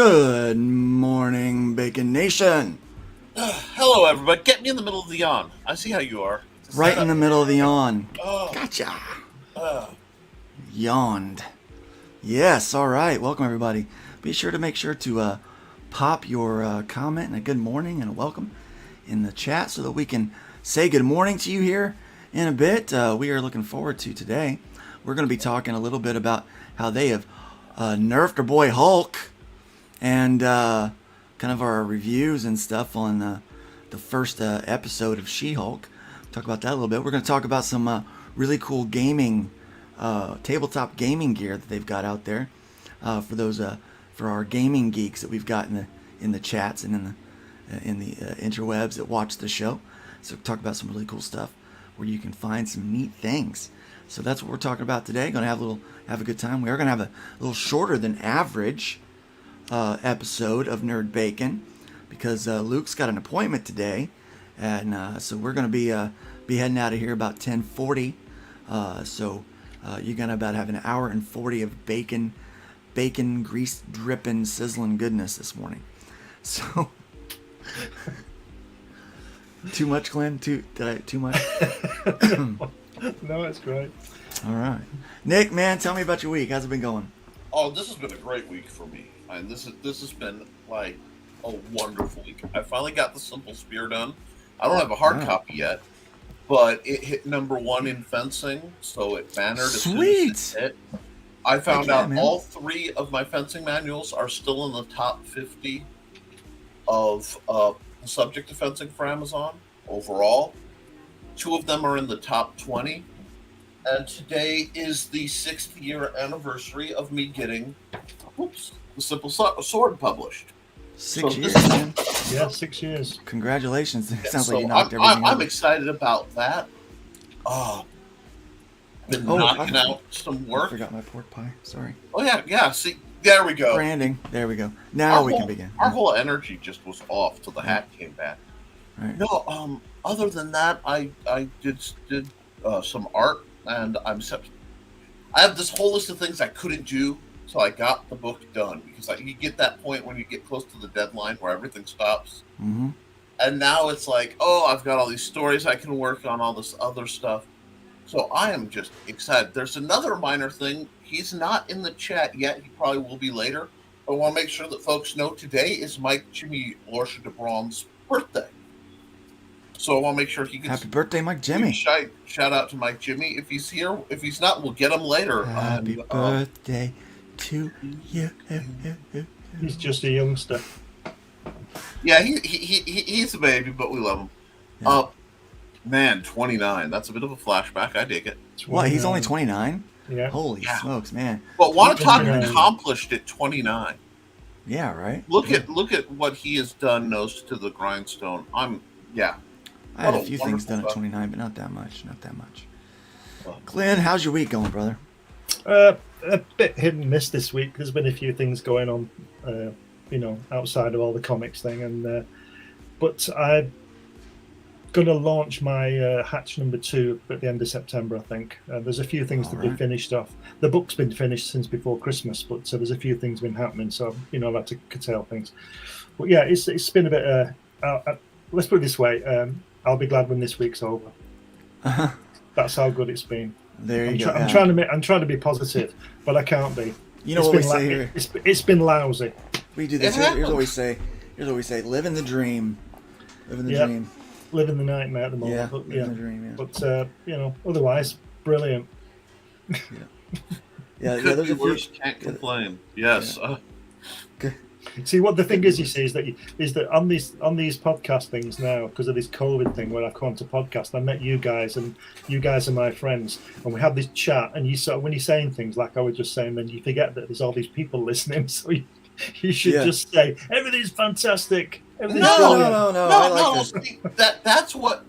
Good morning, Bacon Nation. Hello, everybody. Get me in the middle of the yawn. I see how you are. Right in the middle of the yawn. Oh, Gotcha. Yawned. Yes, all right. Welcome, everybody. Be sure to pop your comment and a good morning and a welcome in the chat so that we can say good morning to you here in a bit. We are looking forward to today. We're going to be talking a little bit about how they have nerfed our boy Hulk and kind of our reviews and stuff on the first episode of She-Hulk. Talk about that a little bit. We're going to talk about some really cool gaming, tabletop gaming gear that they've got out there for those for our gaming geeks that we've got in the chats and in the interwebs that watch the show. So talk about some really cool stuff where you can find some neat things. So that's what we're talking about today. Going to have a good time. We are going to have a little shorter than average episode of Nerd Bacon because Luke's got an appointment today, and so we're going to be heading out of here about 10:40. So you're going to about have an hour and 40 of bacon grease dripping sizzling goodness this morning. So too much, Glenn? Too much? No, it's great. All right, Nick, man, tell me about your week. How's it been going? Oh, this has been a great week for me. And this has been like a wonderful week. I finally got the Simple Spear done. I don't have a hard copy yet, but it hit #1 in fencing, so it bannered as soon as it hit. I found out all 3 of my fencing manuals are still in the top 50 of the subject of fencing for Amazon overall. 2 of them are in the top 20. And today is the 6th year anniversary of me getting the Simple Sword published. 6 years, man. Yeah, 6 years. Congratulations. It sounds so like you knocked everything I'm over. excited about that. Been knocking out some work. I forgot my pork pie. Sorry. Oh, yeah. See, there we go. Branding. There we go. Now we can begin. Our whole energy just was off till the hat came back. Right. No, other than that, I did some art, and I have this whole list of things I couldn't do, so I got the book done, because you get that point when you get close to the deadline where everything stops. Mm-hmm. And now it's like, oh, I've got all these stories I can work on, all this other stuff. So I am just excited. There's another minor thing. He's not in the chat yet. He probably will be later. But I want to make sure that folks know today is Mike Jimmy Lorsha DeBraun's birthday. So I want to make sure he gets... Happy birthday, Mike Jimmy. Shout out to Mike Jimmy. If he's here, if he's not, we'll get him later. Happy birthday to you. He's just a youngster. Yeah, he's a baby, but we love him. Yeah. Man, 29. That's a bit of a flashback. I dig it. What? He's only 29? Yeah. Holy smokes, man. But want to talk accomplished at 29. Yeah, right? Look at what he has done, nose to the grindstone. I had a few things done at 29, but not that much. Glenn, how's your week going, brother? A bit hit and miss this week. There's been a few things going on, outside of all the comics thing, and but I'm gonna launch my Hatch #2 at the end of September, I think. There's a few things to be finished off. The book's been finished since before Christmas, but there's a few things been happening, so I've had to curtail things. But yeah, it's been a bit. Let's put it this way. I'll be glad when this week's over. That's how good it's been. There you go. I'm trying to be positive, but I can't be. You know what we say here? It's been lousy. We do this. Here's what we say. Living the dream. Living the dream. Living the nightmare at the moment. Yeah, but, living the dream, yeah. But otherwise, brilliant. Yeah. There's a few. Can't complain. Yes. Yeah. See, what the thing is, you see, is that on these podcast things now, because of this COVID thing, where I come on to podcast, I met you guys, and you guys are my friends, and we have this chat, and when you're saying things like I was just saying, then you forget that there's all these people listening, so you should just say everything's fantastic. No. I like this.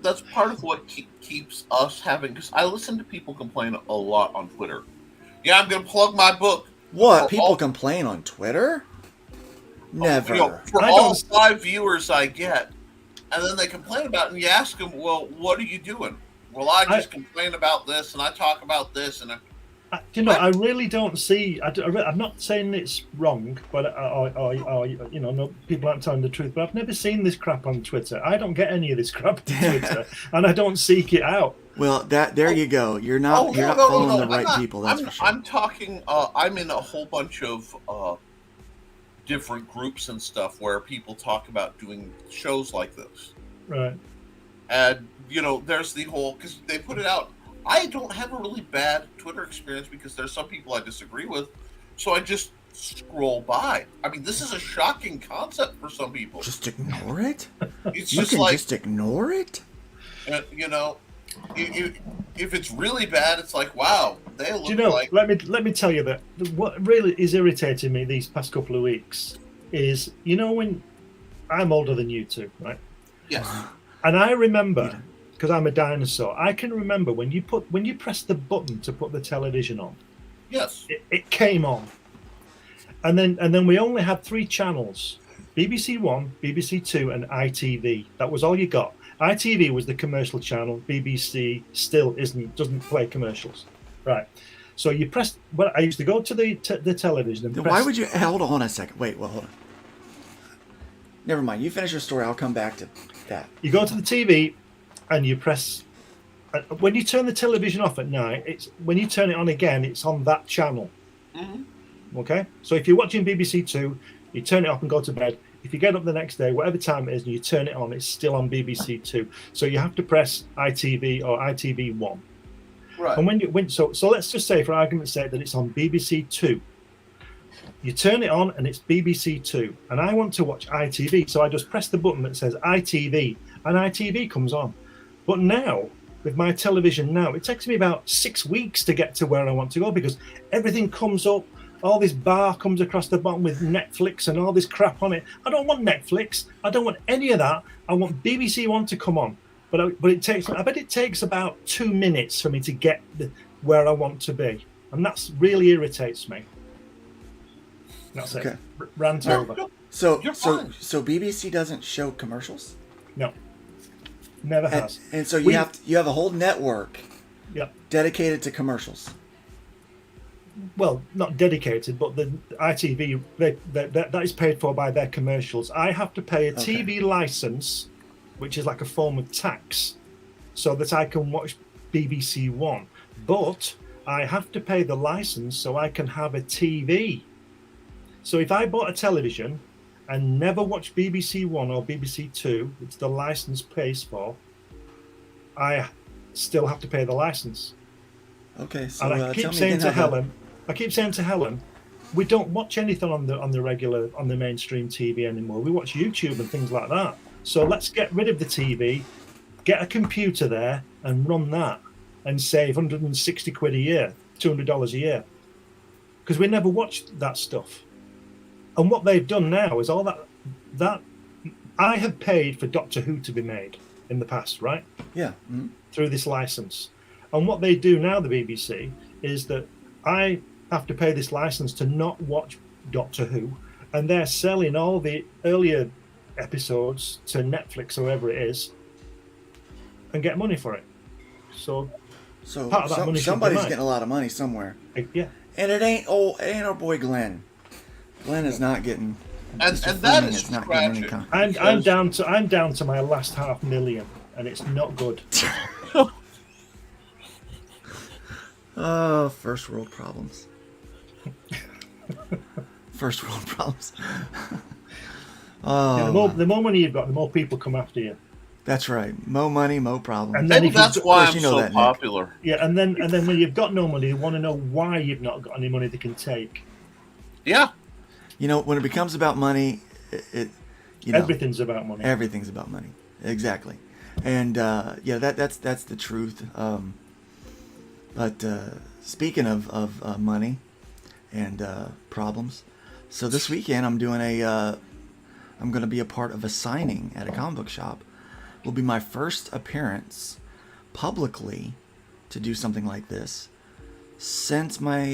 That's part of what keeps us having, because I listen to people complain a lot on Twitter. Yeah, I'm going to plug my book. What? People complain on Twitter? Never. For all 5 viewers I get, and then they complain about it, and you ask them, well, what are you doing? Well, I just complain about this, and I talk about this, and I really don't see. I'm not saying it's wrong, but no, people aren't telling the truth. But I've never seen this crap on Twitter. I don't get any of this crap on Twitter, and I don't seek it out. Well, there you go. You're not following the right people. That's for sure. I'm talking. I'm in a whole bunch of different groups and stuff where people talk about doing shows like this. Right. And there's the whole, because they put it out. I don't have a really bad Twitter experience because there's some people I disagree with, so I just scroll by. I mean, this is a shocking concept for some people. Just ignore it? It's You just can like, just ignore it? If it's really bad, it's like, wow, they look like... Let me tell you that what really is irritating me these past couple of weeks is, when I'm older than you two, right? Yes. And I remember, because I'm a dinosaur, I can remember when you press the button to put the television on. Yes. It came on. And then we only had 3 channels: BBC One, BBC Two, and ITV. That was all you got. ITV was the commercial channel. BBC still doesn't play commercials. Right. So you pressed. Well, I used to go to the television and Why would you hold on a second? Wait, well, hold on. Never mind. You finish your story. I'll come back to that. You go to the TV and you press. When you turn the television off at night, when you turn it on again, it's on that channel. Mm-hmm. Okay. So if you're watching BBC Two, you turn it off and go to bed. If you get up the next day, whatever time it is, and you turn it on, it's still on BBC Two. So you have to press ITV or ITV One. Right. And so let's just say, for argument's sake, that it's on BBC Two. You turn it on and it's BBC Two, and I want to watch ITV, so I just press the button that says ITV, and ITV comes on. But now, with my television now, it takes me about 6 weeks to get to where I want to go, because everything comes up. All this bar comes across the bottom with Netflix and all this crap on it. I don't want Netflix. I don't want any of that. I want BBC One to come on. But I bet it takes about 2 minutes for me to get where I want to be, and that's really irritates me. That's okay. It. Rant over. So BBC doesn't show commercials? No. Never has. And so you have a whole network Yep. dedicated to commercials. Well, not dedicated, but the ITV, that is paid for by their commercials. I have to pay a TV license, which is like a form of tax, so that I can watch BBC One. But I have to pay the license so I can have a TV. So if I bought a television and never watched BBC One or BBC Two, which the license pays for, I still have to pay the license. Okay, so and I keep saying to Helen, we don't watch anything on the mainstream TV anymore. We watch YouTube and things like that. So let's get rid of the TV, get a computer there, and run that, and save 160 quid a year, $200 a year, because we never watched that stuff. And what they've done now is all that I have paid for Doctor Who to be made in the past, right? Yeah. Mm-hmm. Through this license. And what they do now, the BBC, is that I have to pay this license to not watch Doctor Who, and they're selling all the earlier episodes to Netflix or whoever it is, and get money for it. So part of that money somebody's getting a lot of money somewhere. Yeah. And it ain't our boy Glenn. Glenn is not getting. And that is tragic. I'm down to my last $500,000, and it's not good. Oh, first world problems. First world problems. Yeah, the more money you've got, the more people come after you. That's right. More money, more problems. And then that's why I'm so popular. Nick. Yeah, and then when you've got no money, you want to know why you've not got any money they can take. Yeah. When it becomes about money, everything's about money. Everything's about money. Exactly. And that's the truth. But speaking of money and problems, so this weekend I'm going to be a part of a signing at a comic book shop. Will be my first appearance publicly to do something like this since my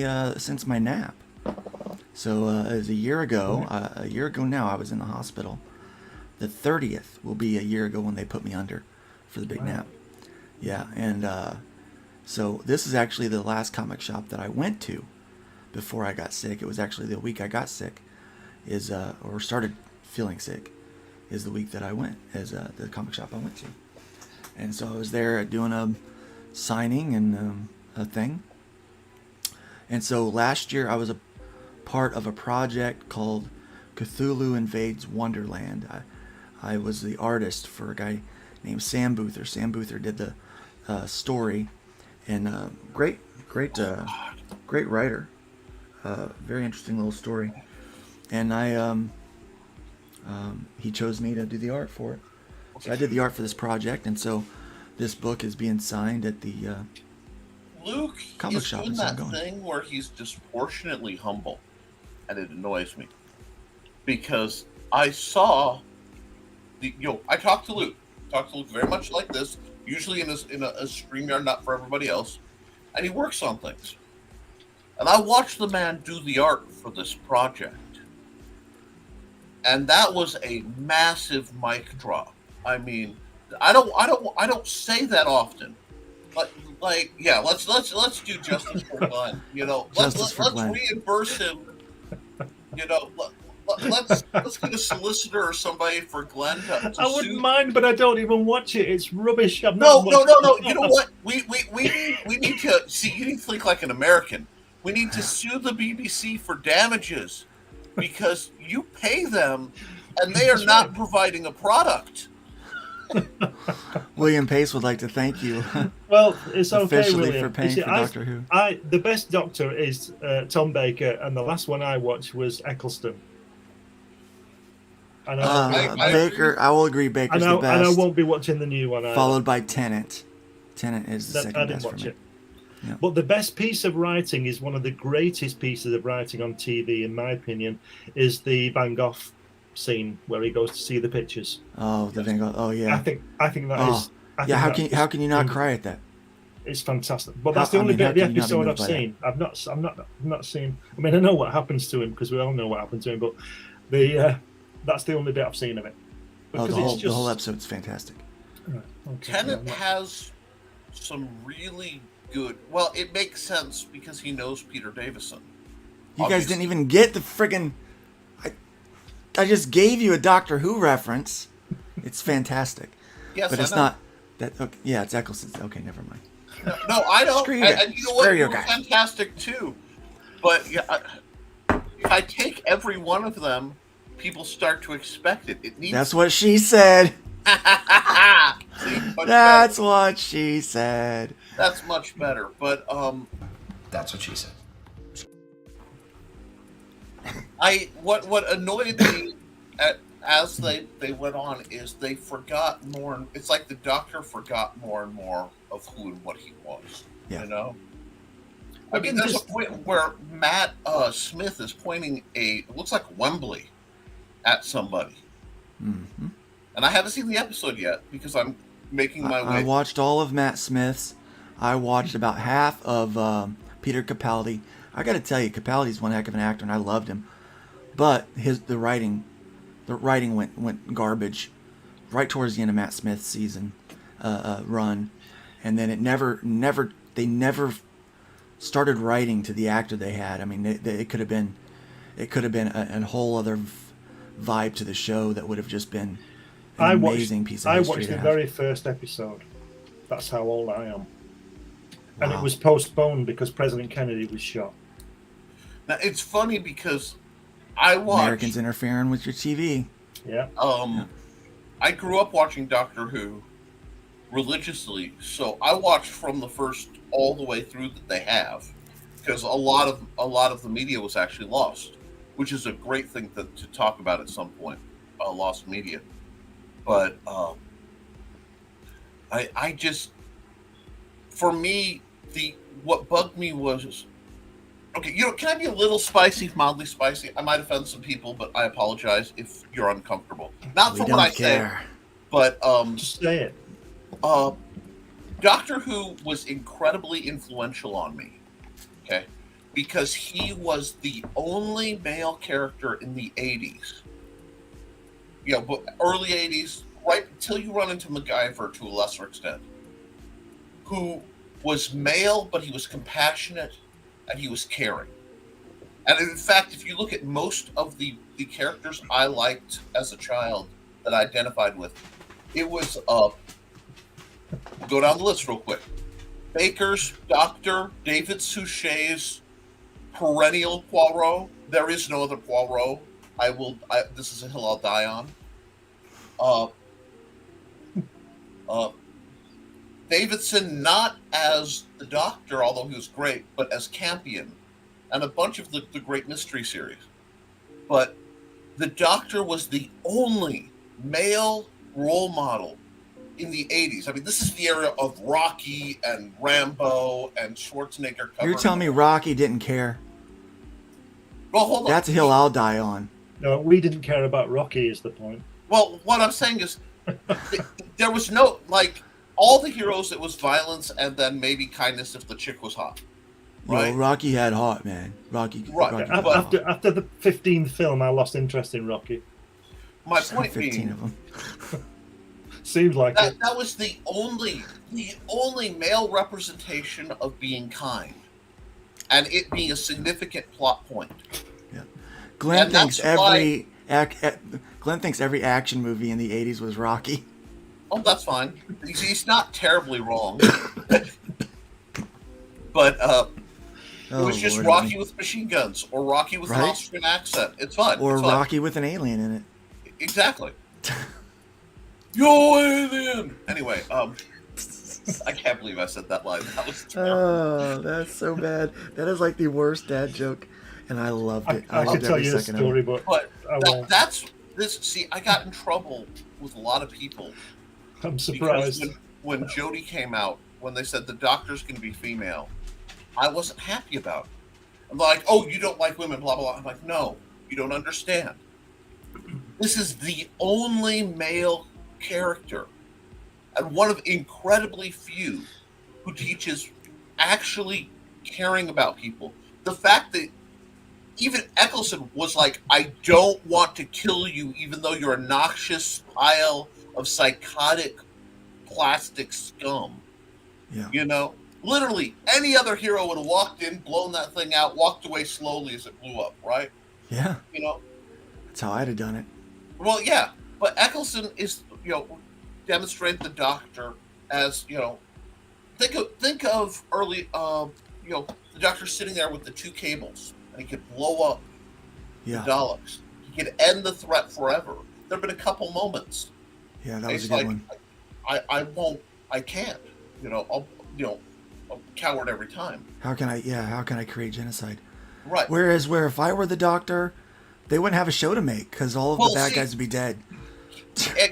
nap. So it was a year ago. A year ago now, I was in the hospital. The 30th will be a year ago when they put me under for the big nap. Yeah, and So this is actually the last comic shop that I went to before I got sick. It was actually the week I got sick, or started feeling sick, is the week that I went, the comic shop I went to. And so I was there doing a signing and a thing. And so last year I was a part of a project called Cthulhu Invades Wonderland. I was the artist for a guy named Sam Boother. Sam Boother did the story, and great writer. Very interesting little story. And he chose me to do the art for it. So I did the art for this project, and so this book is being signed at the Luke comic is shop. doing that thing where he's disproportionately humble, and it annoys me because I saw I talked to Luke very much like this, usually in a StreamYard, not for everybody else, and he works on things. And I watched the man do the art for this project, and that was a massive mic drop. I mean, I don't say that often, but yeah, let's do justice for Glenn. Let's reimburse him. Let's get a solicitor or somebody for Glenn to I wouldn't mind, but I don't even watch it. It's rubbish. No. You know what? We need to see. You need to think like an American. We need to sue the BBC for damages because you pay them, and they are not providing a product. William Pace would like to thank you. Well, it's okay, officially William. for paying for Doctor Who. The best Doctor is Tom Baker, and the last one I watched was Eccleston. And Baker, I will agree. Baker's the best. And I won't be watching the new one. Followed by Tennant. Tennant is the second best for me. Yeah. But the best piece of writing is one of the greatest pieces of writing on TV, in my opinion, is the Van Gogh scene where he goes to see the pictures. Oh, the Van Gogh. Oh, yeah. I think that is. How can you not cry at that? It's fantastic. But that's the only bit of the episode I've seen. I've not seen. I mean, I know what happens to him because we all know what happened to him. But that's the only bit I've seen of it. The whole episode's fantastic. Right, okay, Tennant has some really good. Well, it makes sense because he knows Peter Davison. You guys didn't even get the friggin'. I just gave you a Doctor Who reference. It's fantastic. Yes, but it's not that. Okay, yeah, it's Eccleston. Okay, never mind. No, I don't. Screw and you know what? You're guy. fantastic too. But if I take every one of them, people start to expect it. It needs. That's what she said. See, That's what she said. That's much better. But That's what she said. What annoyed me as they went on is they forgot more. It's like the Doctor forgot more and more of who and what he was. Yeah. You know. I mean, there's a point where Matt Smith is pointing it looks like Wembley at somebody. Mm-hmm. And I haven't seen the episode yet because I'm making my way. I watched all of Matt Smith's. I watched about half of Peter Capaldi. I got to tell you, Capaldi's one heck of an actor, and I loved him. But the writing went garbage right towards the end of Matt Smith's season run, and then they never started writing to the actor they had. I mean, it could have been a whole other vibe to the show that would have just been an amazing piece of history. I watched the very first episode. That's how old I am. And it was postponed because President Kennedy was shot. Now it's funny because I watched Americans interfering with your TV. Yeah. I grew up watching Doctor Who religiously, so I watched from the first all the way through that they have, because a lot of the media was actually lost, which is a great thing to talk about at some point. Lost media, but I just, for me, what bugged me was, okay, can I be a little spicy, mildly spicy? I might offend some people, but I apologize if you're uncomfortable. Not for what I say, but just say it. Doctor Who was incredibly influential on me, okay, because he was the only male character in the 80s, but early 80s, right until you run into MacGyver to a lesser extent, who was male, but he was compassionate and he was caring. And in fact, if you look at most of the characters I liked as a child that I identified with, it was we'll go down the list real quick. Baker's Doctor, David Suchet's perennial Poirot. There is no other Poirot. This is a hill I'll die on. Davidson, not as the Doctor, although he was great, but as Campion, and a bunch of the great mystery series. But the Doctor was the only male role model in the 80s. I mean, this is the era of Rocky and Rambo and Schwarzenegger. You're telling me Rocky didn't care? Well, hold on. That's a hill I'll die on. No, we didn't care about Rocky, is the point. Well, what I'm saying is, there was no, like, all the heroes, it was violence and then maybe kindness if the chick was hot. Right? Yo, Rocky had heart, man. Rocky. Right. Rocky Yeah, after the 15th film, I lost interest in Rocky. My point 15 being, of them. Seems like it. that was the only male representation of being kind, and it being a significant plot point. Yeah. Glenn And thinks that's why- Glenn thinks every action movie in the 80s was Rocky. Oh, that's fine. He's not terribly wrong. But it was just Lord, Rocky with machine guns, or Rocky with an Right? Austrian accent. It's fun. Or It's fun. Rocky with an alien in it. Exactly. Yo, alien! Anyway, I can't believe I said that line. That was terrible. Oh, that's so bad. That is like the worst dad joke, and I loved it. I loved could tell every you a second of story, it. but But I won't. that's this. See, I got in trouble with a lot of people I'm because surprised. when Jodie came out, when they said the Doctor's going to be female, I wasn't happy about it. I'm like, oh, you don't like women, blah, blah, blah. I'm like, no, you don't understand. This is the only male character, and one of incredibly few, who teaches actually caring about people. The fact that even Eccleston was like, I don't want to kill you, even though you're a noxious pile of psychotic plastic scum. Yeah. You know? Literally, any other hero would have walked in, blown that thing out, walked away slowly as it blew up, right? Yeah. You know? That's how I'd have done it. Well, yeah. But Eccleston is, demonstrate the Doctor as, think of early, the Doctor sitting there with the two cables, and he could blow up Yeah. the Daleks. He could end the threat forever. There have been a couple moments. Yeah, that was It's a good like, one. I can't. I'll coward every time. How can I create genocide? Right. Whereas if I were the Doctor, they wouldn't have a show to make because all of the bad guys would be dead.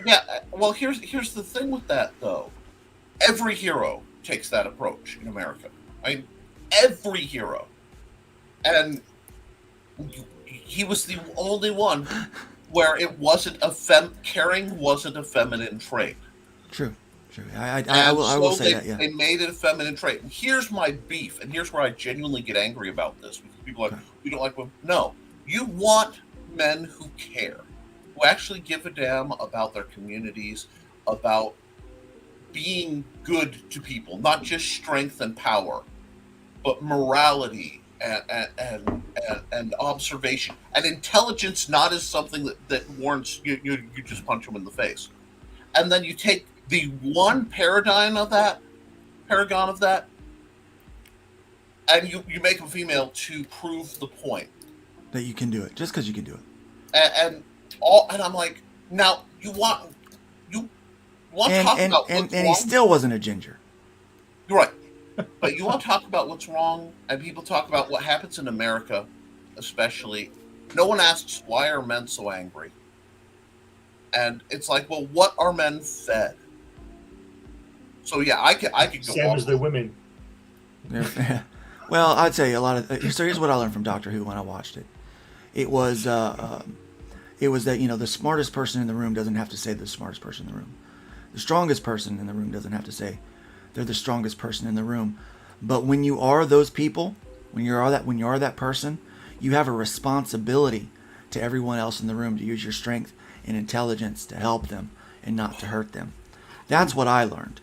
Yeah. Well, here's the thing with that though. Every hero takes that approach in America. I mean, every hero, and he was the only one where it wasn't caring wasn't a feminine trait. True. I will say that. Yeah. They made it a feminine trait. And here's my beef, and here's where I genuinely get angry about this. Because people are like, you don't like women. No, you want men who care, who actually give a damn about their communities, about being good to people, not just strength and power, but morality and observation and intelligence, not as something that warrants you just punch them in the face. And then you take the one paragon of that, and you make them female to prove the point That you can do it, just because you can do it. and I'm like, now you want to talk about what's and wrong? he still wasn't a ginger. Right. But you want to talk about what's wrong, and people talk about what happens in America, especially. No one asks, why are men so angry? And it's like, well, what are men fed? So yeah, I could go Same on. as the women. Well, I'd say a lot of. So here's what I learned from Doctor Who when I watched it. It was that the smartest person in the room doesn't have to say the smartest person in the room. The strongest person in the room doesn't have to say they're the strongest person in the room. But when you are those people, when you are that person, you have a responsibility to everyone else in the room to use your strength and intelligence to help them and not to hurt them. That's what I learned.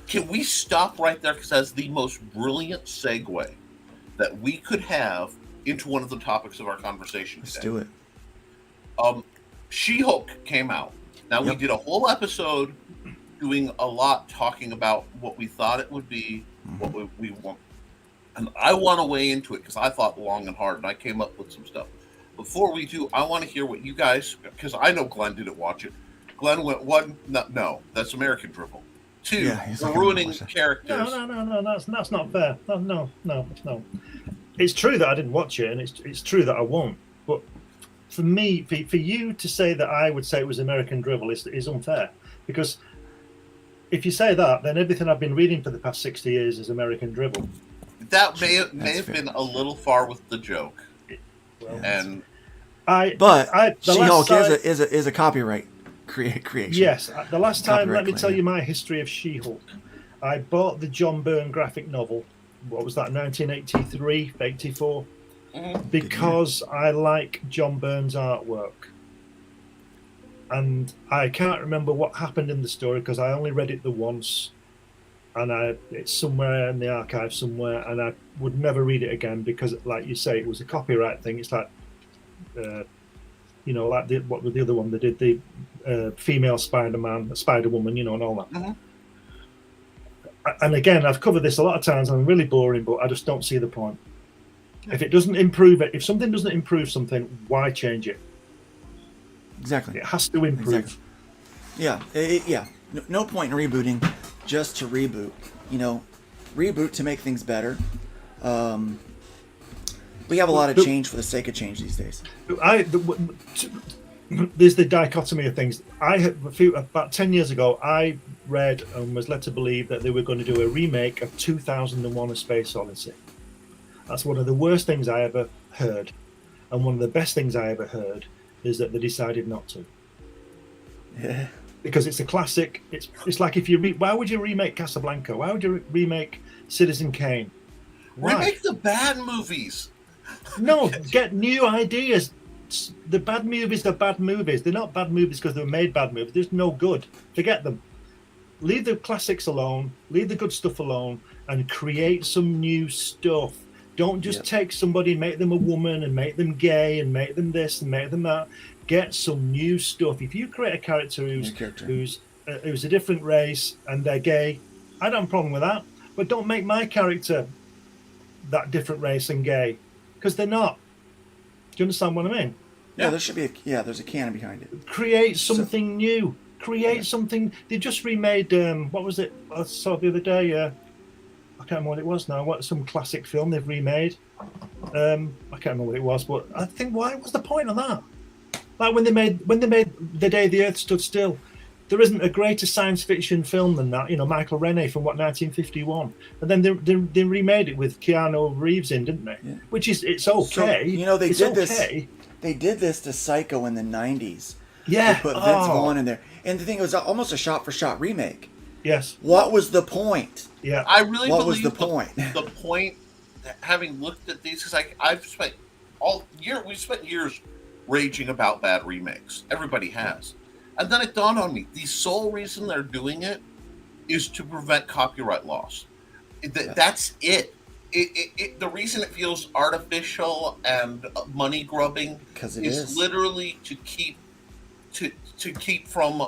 Can we stop right there? Because that's the most brilliant segue that we could have into one of the topics of our conversation Let's today. do it. She-Hulk came out. Now, we Yep. did a whole episode doing a lot talking about what we thought it would be, what we want. And I want to weigh into it because I thought long and hard, and I came up with some stuff. Before we do, I want to hear what you guys, because I know Glenn didn't watch it. Glenn went, one, no, that's American Dribble. Two, Yeah, he's we're not gonna ruining watch that. characters. No, that's not fair. No. It's true that I didn't watch it, and it's true that I won't. But for me, for you to say that I would say it was American Dribble is unfair, because if you say that, then everything I've been reading for the past 60 years is American Dribble. That may have fair. been a little far with the joke. Well, And the She-Hulk last time- is a copyright creation. Yes, the last time, Copyright let me claim, tell yeah. you my history of She-Hulk. I bought the John Byrne graphic novel. What was that, 1983, 84? Because I like John Byrne's artwork. And I can't remember what happened in the story because I only read it the once. And it's somewhere in the archive somewhere, and I would never read it again because, like you say, it was a copyright thing. It's like, like what was the other one? They did the female Spider-Man, Spider-Woman, and all that. And again, I've covered this a lot of times, and I'm really boring, but I just don't see the point. If it doesn't improve it, if something doesn't improve something, why change it? Exactly. It has to improve. Exactly. Yeah. No point in rebooting just to reboot. Reboot to make things better. We have a lot of change for the sake of change these days. There's the dichotomy of things. About 10 years ago, I read and was led to believe that they were going to do a remake of 2001: A Space Odyssey. That's one of the worst things I ever heard, and one of the best things I ever heard is that they decided not to. Yeah. Because it's a classic. It's like if why would you remake Casablanca? Why would you remake Citizen Kane? Why? remake the bad movies. No, get new ideas. The bad movies are bad movies. They're not bad movies because they were made bad movies. There's no good. Forget them. Leave the classics alone. Leave the good stuff alone, and create some new stuff. Don't just take somebody, make them a woman, and make them gay, and make them this, and make them that. Get some new stuff. If you create a character who's a different race and they're gay, I don't have a problem with that. But don't make my character that different race and gay, because they're not. Do you understand what I mean? Yeah, there should be there's a canon behind it. Create something new. Create something. They just remade. What was it? I saw the other day. I can't remember what it was now. Some classic film they've remade. I can't remember what it was, but I think why was the point of that? Like when they made The Day the Earth Stood Still. There isn't a greater science fiction film than that. Michael Rennie from 1951, and then they remade it with Keanu Reeves in, didn't they? Yeah. Which it's okay. So, they did this. They did this to Psycho in the 90s. Yeah. They put Vince Vaughn in there, and the thing was almost a shot-for-shot remake. Yes. What was the point? Yeah. I really what believe was the point? The point, having looked at these, because I've spent we've spent years raging about bad remakes. Everybody has. And then it dawned on me, the sole reason they're doing it is to prevent copyright loss. That's it. The reason it feels artificial and money grubbing is literally to keep from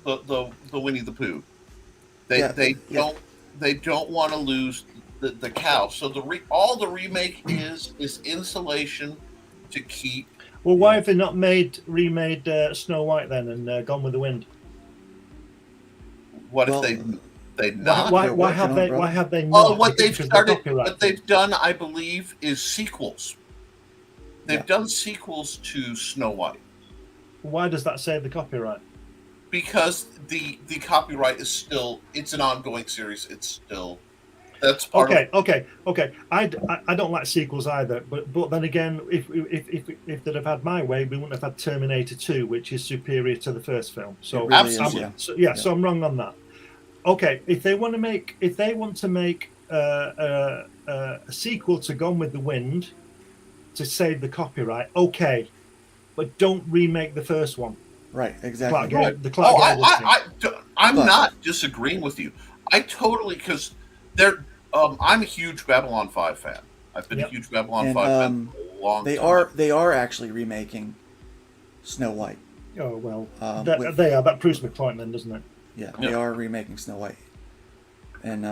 the Winnie the Pooh. They don't want to lose the cow. So all the remake is insulation to keep. Well, why have they not remade Snow White then and Gone with the Wind? What if they not? Why have they not? Oh, what they've done, I believe, is sequels. They've done sequels to Snow White. Why does that save the copyright? Because the copyright is still, it's an ongoing series. It's still, that's part of it. Okay. I don't like sequels either, but then again, if they'd have had my way, we wouldn't have had Terminator 2, which is superior to the first film. So really absolutely, so I'm wrong on that. Okay, if they want to make a sequel to Gone with the Wind to save the copyright, okay, but don't remake the first one. Right, exactly. I'm not disagreeing with you. I totally, because they're. I'm a huge Babylon 5 fan. I've been a huge Babylon And 5 fan for a long they time. they are actually remaking Snow White. Oh well, with- they are. That proves my point, then, doesn't it? Yeah, they are remaking Snow White, and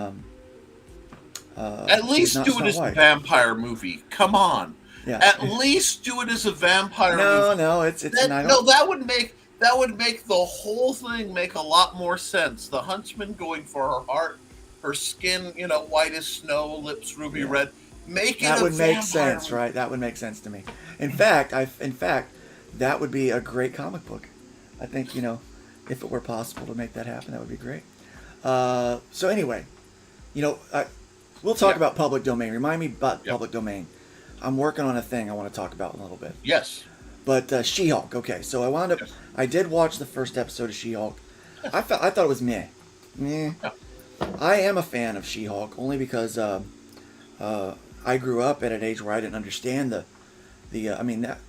At least not do Snow it as a White. vampire movie. Come on. Yeah. At least do it as a vampire movie. No, it's not. No, that would make the whole thing make a lot more sense. The huntsman going for her heart, her skin, white as snow, lips ruby red. That would make sense, right? That would make sense to me. In fact, that would be a great comic book. I think, if it were possible to make that happen, that would be great. So anyway, we'll talk about public domain. Remind me about public domain. I'm working on a thing I want to talk about in a little bit. Yes. But She-Hulk. Okay, so I did watch the first episode of She-Hulk. I thought it was meh. Yeah. I am a fan of She-Hulk only because I grew up at an age where I didn't understand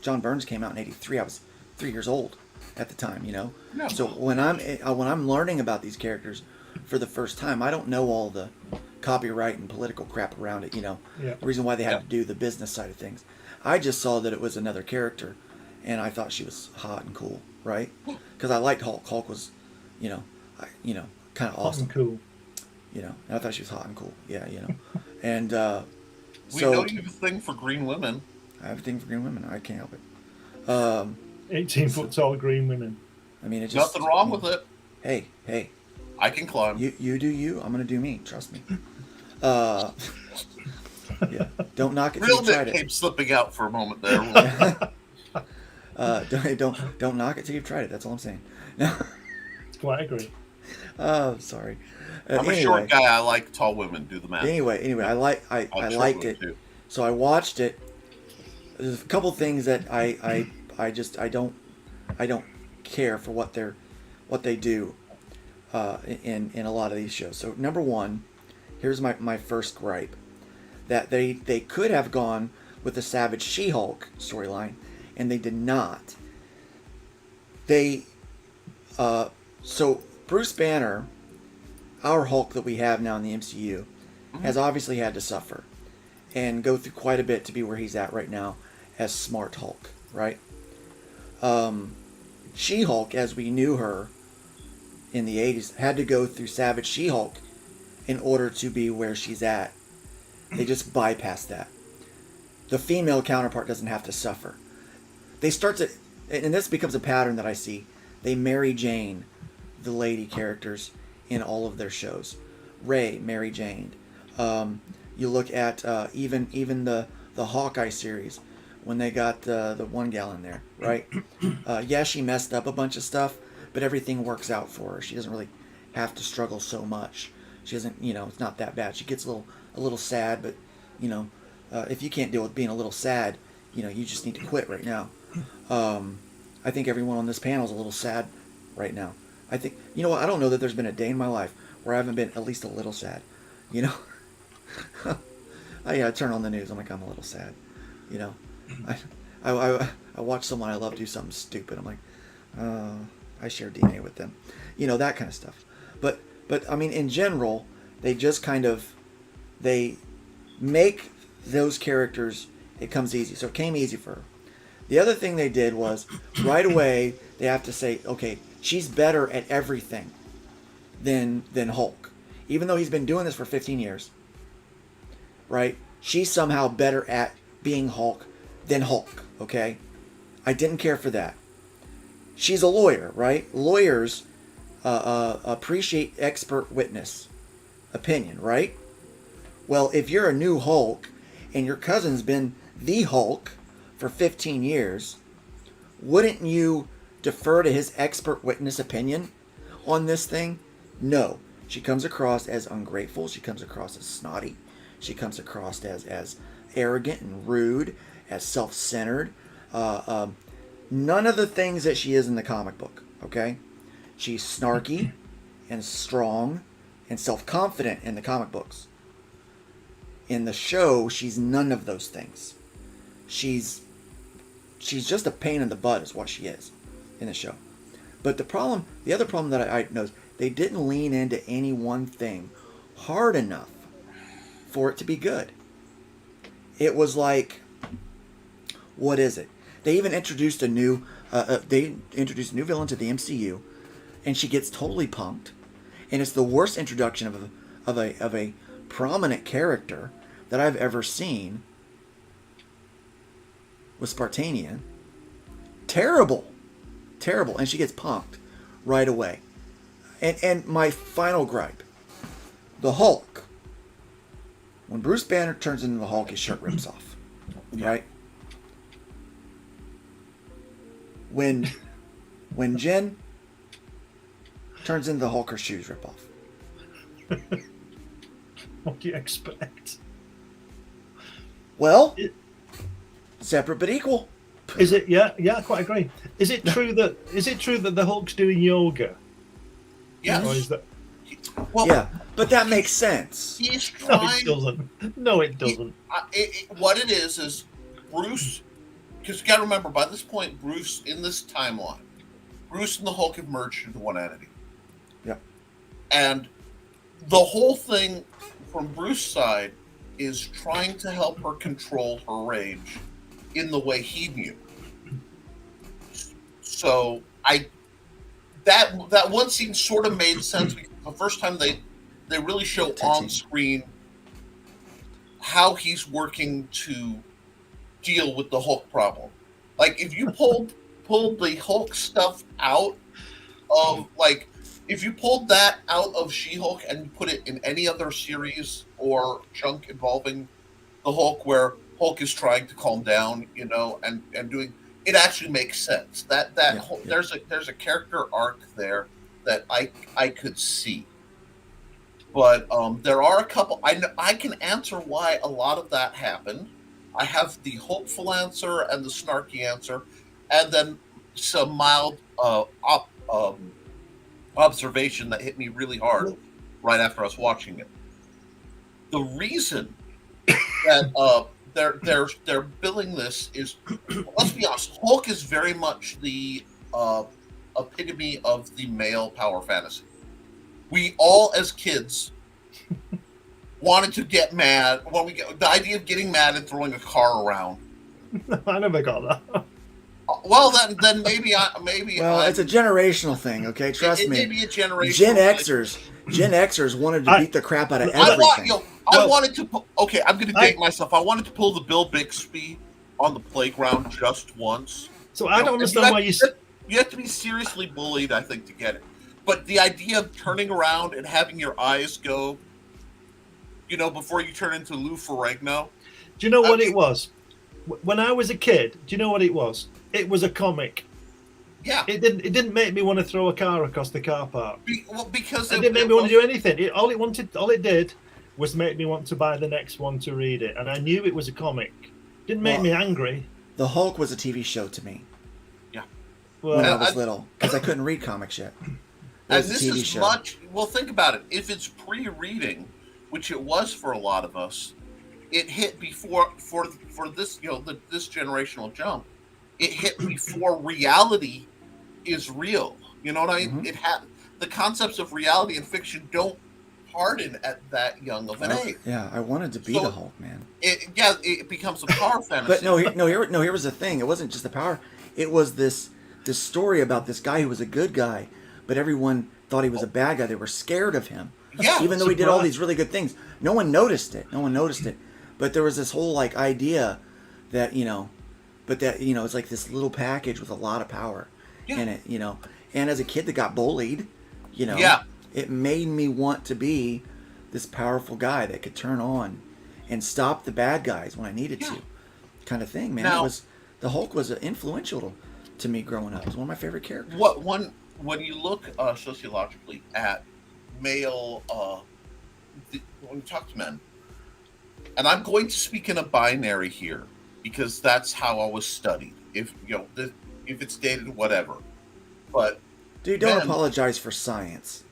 John Burns came out in '83. I was 3 years old at the time, Yeah. So when I'm learning about these characters for the first time, I don't know all the copyright and political crap around it. The reason why they had to do the business side of things. I just saw that it was another character, and I thought she was hot and cool, right? Because I liked Hulk. Hulk was, kind of awesome. Hot and cool. And I thought she was hot and cool. Yeah, and we know you have a thing for green women. I have a thing for green women. I can't help it. 18-foot tall green women. I mean, it's just nothing wrong with it. Hey. I can climb. You do you. I'm gonna do me. Trust me. Yeah. Don't knock it till Real you tried Nick it. came slipping out for a moment there. Don't knock it till you've tried it. That's all I'm saying. No. Quite agree. Oh, sorry. I'm a short guy. I like tall women. Do the math. Anyway, I liked it. Too. So I watched it. There's a couple things that I don't care for what they do in a lot of these shows. So number one, here's my first gripe, that they could have gone with the Savage She-Hulk storyline, and they did not. So Bruce Banner, our Hulk that we have now in the MCU, has obviously had to suffer and go through quite a bit to be where he's at right now as Smart Hulk, right? She-Hulk, as we knew her in the 80s, had to go through Savage She-Hulk in order to be where she's at. They just bypass that. The female counterpart doesn't have to suffer. They start to, and this becomes a pattern that I see, they Mary Jane the lady characters in all of their shows. Ray, Mary Jane. You look at even the Hawkeye series, when they got the one gal in there, right? Yeah, she messed up a bunch of stuff, but everything works out for her. She doesn't really have to struggle so much. She doesn't, it's not that bad. She gets a little sad, but if you can't deal with being a little sad, you just need to quit right now. I think everyone on this panel is a little sad right now. I think, I don't know that there's been a day in my life where I haven't been at least a little sad. I turn on the news, I'm like, I'm a little sad. I watch someone I love do something stupid. I'm like, I share DNA with them. That kind of stuff. But I mean, in general, they just they make those characters, it comes easy. So it came easy for her. The other thing they did was, right away, they have to say, okay, she's better at everything than Hulk. Even though he's been doing this for 15 years. Right? She's somehow better at being Hulk than Hulk, okay? I didn't care for that. She's a lawyer, right? Lawyers appreciate expert witness opinion, right? Well, if you're a new Hulk and your cousin's been the Hulk for 15 years, wouldn't you defer to his expert witness opinion on this thing? No. She comes across as ungrateful. She comes across as snotty. She comes across as arrogant and rude, as self-centered. None of the things that she is in the comic book, okay? She's snarky and strong and self-confident in the comic books. In the show, she's none of those things. She's just a pain in the butt is what she is in the show. But the other problem that I know is They didn't lean into any one thing hard enough for it to be good. It was like, what is it? They even introduced a new villain to the MCU, and she gets totally punked, and it's the worst introduction of a prominent character that I've ever seen. With Spartanian, terrible, and she gets punked right away. And my final gripe, the Hulk. When Bruce Banner turns into the Hulk, his shirt rips off, right? When Jen turns into the Hulk, her shoes rip off. What do you expect? Well, separate but equal. Is it? Yeah, I quite agree. Is it true that the Hulk's doing yoga? Yes. Or is that? Well, Yeah, but that makes sense. he's No, trying. it doesn't. No, it doesn't. What it is Bruce. Because you got to remember, by this point, Bruce in this timeline, Bruce and the Hulk have merged into one entity. Yep. And the whole thing from Bruce's side is trying to help her control her rage in the way he knew. So that one scene sort of made sense because the first time they really show on screen how he's working to deal with the Hulk problem. Like if you pulled the Hulk stuff out of if you pulled that out of She-Hulk and put it in any other series or chunk involving the Hulk where Hulk is trying to calm down, and doing it actually makes sense. There's a character arc there that I could see. But there are a couple I can answer why a lot of that happened. I have the hopeful answer and the snarky answer, and then some mild observation that hit me really hard right after I was watching it. The reason that they're billing this is, let's be honest, Hulk is very much the epitome of the male power fantasy. We all, as kids, wanted to get mad when the idea of getting mad and throwing a car around. I never got that. Well, then maybe. Well, it's a generational thing, okay? Trust me. It may be a generational. Gen Xers wanted to beat the crap out of everything. I wanted to. Okay, I'm going to date myself. I wanted to pull the Bill Bixby on the playground just once. So I don't understand why you. You have to be seriously bullied, I think, to get it. But the idea of turning around and having your eyes go, before you turn into Lou Ferrigno. Do you know what it was? When I was a kid, do you know what it was? It was a comic. Yeah. It didn't make me want to throw a car across the car park. Because it didn't make me want to do anything. All it did was make me want to buy the next one to read it, and I knew it was a comic. Didn't make me angry. The Hulk was a TV show to me. Yeah. When I was little, because I couldn't read comics yet. And this is much. Well, think about it. If it's pre-reading, which it was for a lot of us, it hit before for this this generational jump. It hit before reality is real. You know what I mean? Mm-hmm. The concepts of reality and fiction don't harden at that young of an age. Yeah, I wanted to be the Hulk, man. It becomes a power fantasy. But here was the thing. It wasn't just the power. It was this story about this guy who was a good guy, but everyone thought he was a bad guy. They were scared of him. Yeah, even though he did all these really good things, no one noticed it. But there was this whole idea that it's like this little package with a lot of power in it, And as a kid that got bullied, it made me want to be this powerful guy that could turn on and stop the bad guys when I needed to, kind of thing, man. Now, the Hulk was influential to me growing up. It was one of my favorite characters. When you look sociologically at male, when you talk to men, and I'm going to speak in a binary here because that's how I was studied. If it's dated, whatever. But dude, don't apologize for science.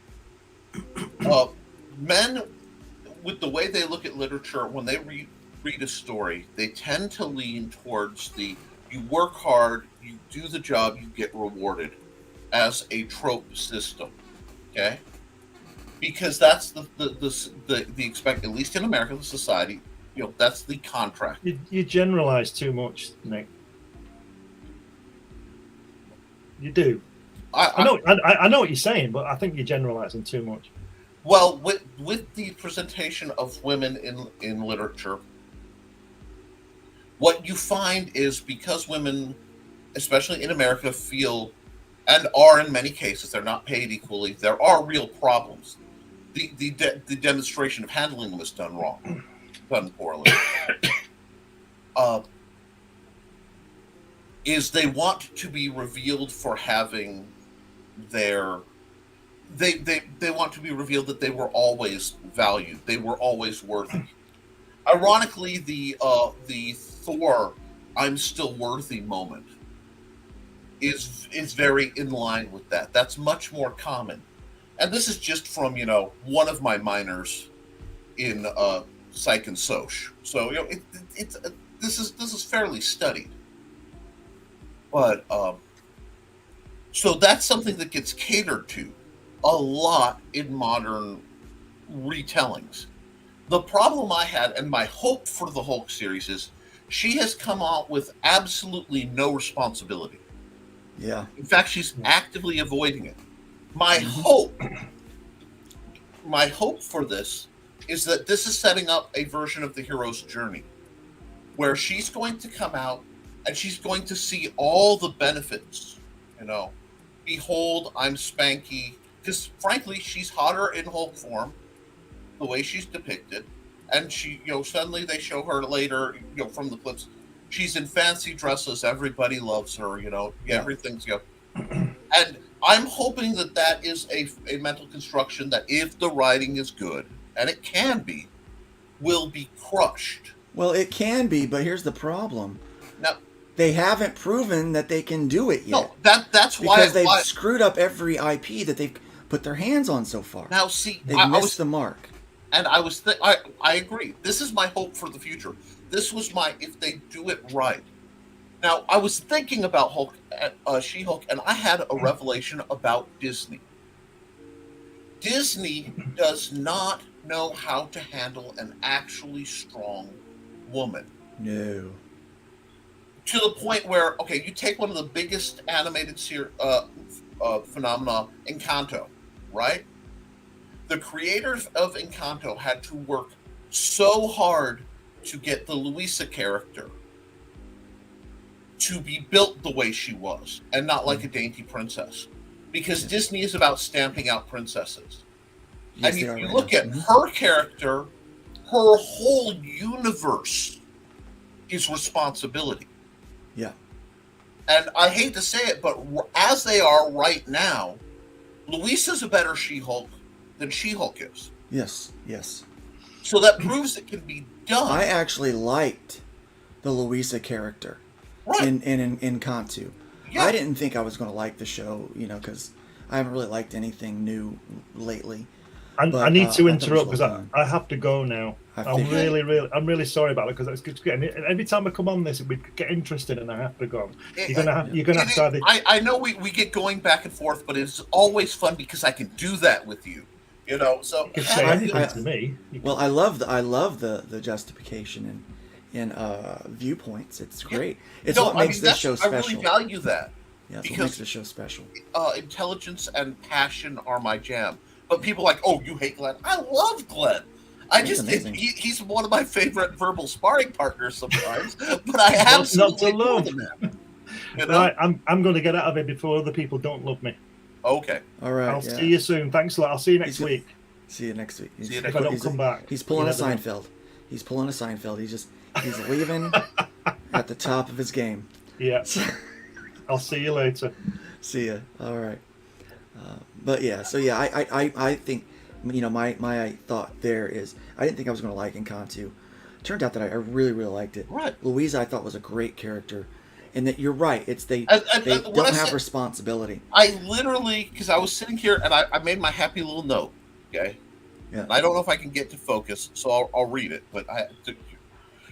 Men, with the way they look at literature, when they read a story, they tend to lean towards you work hard, you do the job, you get rewarded, as a trope system. Okay. because that's the expect, at least in America, the society, that's the contract. You generalize too much, Nick. You do. I know what you're saying, but I think you're generalizing too much. Well, with the presentation of women in literature, what you find is because women, especially in America, feel and are in many cases, they're not paid equally. There are real problems. The demonstration of handling them is done wrong, done poorly. Is they want to be revealed for having their they want to be revealed that they were always valued, they were always worthy. Ironically, the Thor "I'm still worthy" moment is very in line with that. That's much more common, and this is just from one of my minors in psych and soc. So this is fairly studied, but so that's something that gets catered to a lot in modern retellings. The problem I had, and my hope for the Hulk series, is she has come out with absolutely no responsibility. Yeah. In fact, she's actively avoiding it. My hope for this is that this is setting up a version of the hero's journey where she's going to come out and she's going to see all the benefits. Behold, I'm Spanky. Because frankly, she's hotter in Hulk form, the way she's depicted, and she, suddenly they show her later, from the clips, she's in fancy dresses, everybody loves her, everything's, and I'm hoping that is a mental construction that, if the writing is good, and it can be, will be crushed. Well, it can be, but here's the problem. Now, they haven't proven that they can do it yet. No, that's why, because they've screwed up every IP that they've put their hands on so far. Now, see, they've missed the mark. And I agree. This is my hope for the future. This was if they do it right. Now, I was thinking about Hulk, She-Hulk, and I had a revelation about Disney. Disney does not know how to handle an actually strong woman. No. To the point where, okay, you take one of the biggest animated phenomena, Encanto, right? The creators of Encanto had to work so hard to get the Luisa character to be built the way she was, and not like a dainty princess. Because Disney is about stamping out princesses. Yes, and if you look at her character, her whole universe is responsibility. Yeah. And I hate to say it, but as they are right now, Luisa's a better She-Hulk than She-Hulk is. Yes, yes. So that proves it can be done. I actually liked the Luisa character in Encanto. Yeah. I didn't think I was going to like the show, because I haven't really liked anything new lately. I need to interrupt because I have to go now. I'm really sorry about it, because it's good. Every time I come on this, we get interested, and I have to go. You're gonna have to either... I know we get going back and forth, but it's always fun because I can do that with you. So you can say anything to me. Well, I love the justification and viewpoints. It's great. It's what makes this show special. I really value that. Yeah, that's what makes this show special. Intelligence and passion are my jam. But people are like, oh, you hate Glenn. I love Glenn. He's one of my favorite verbal sparring partners sometimes. But I absolutely love him. Right, I'm going to get out of it before other people don't love me. Okay. All right. I'll see you soon. Thanks a lot. I'll see you next week. See you next week. If I don't come back. He's pulling a Seinfeld. He's leaving at the top of his game. Yeah. I'll see you later. See ya. All right. But yeah, so yeah, I think, my thought there is, I didn't think I was going to like Encanto. Turned out that I really, really liked it. Right. Louisa, I thought, was a great character. And that you're right, it's they don't have responsibility. I literally, because I was sitting here and I made my happy little note, okay? Yeah. And I don't know if I can get to focus, so I'll read it. But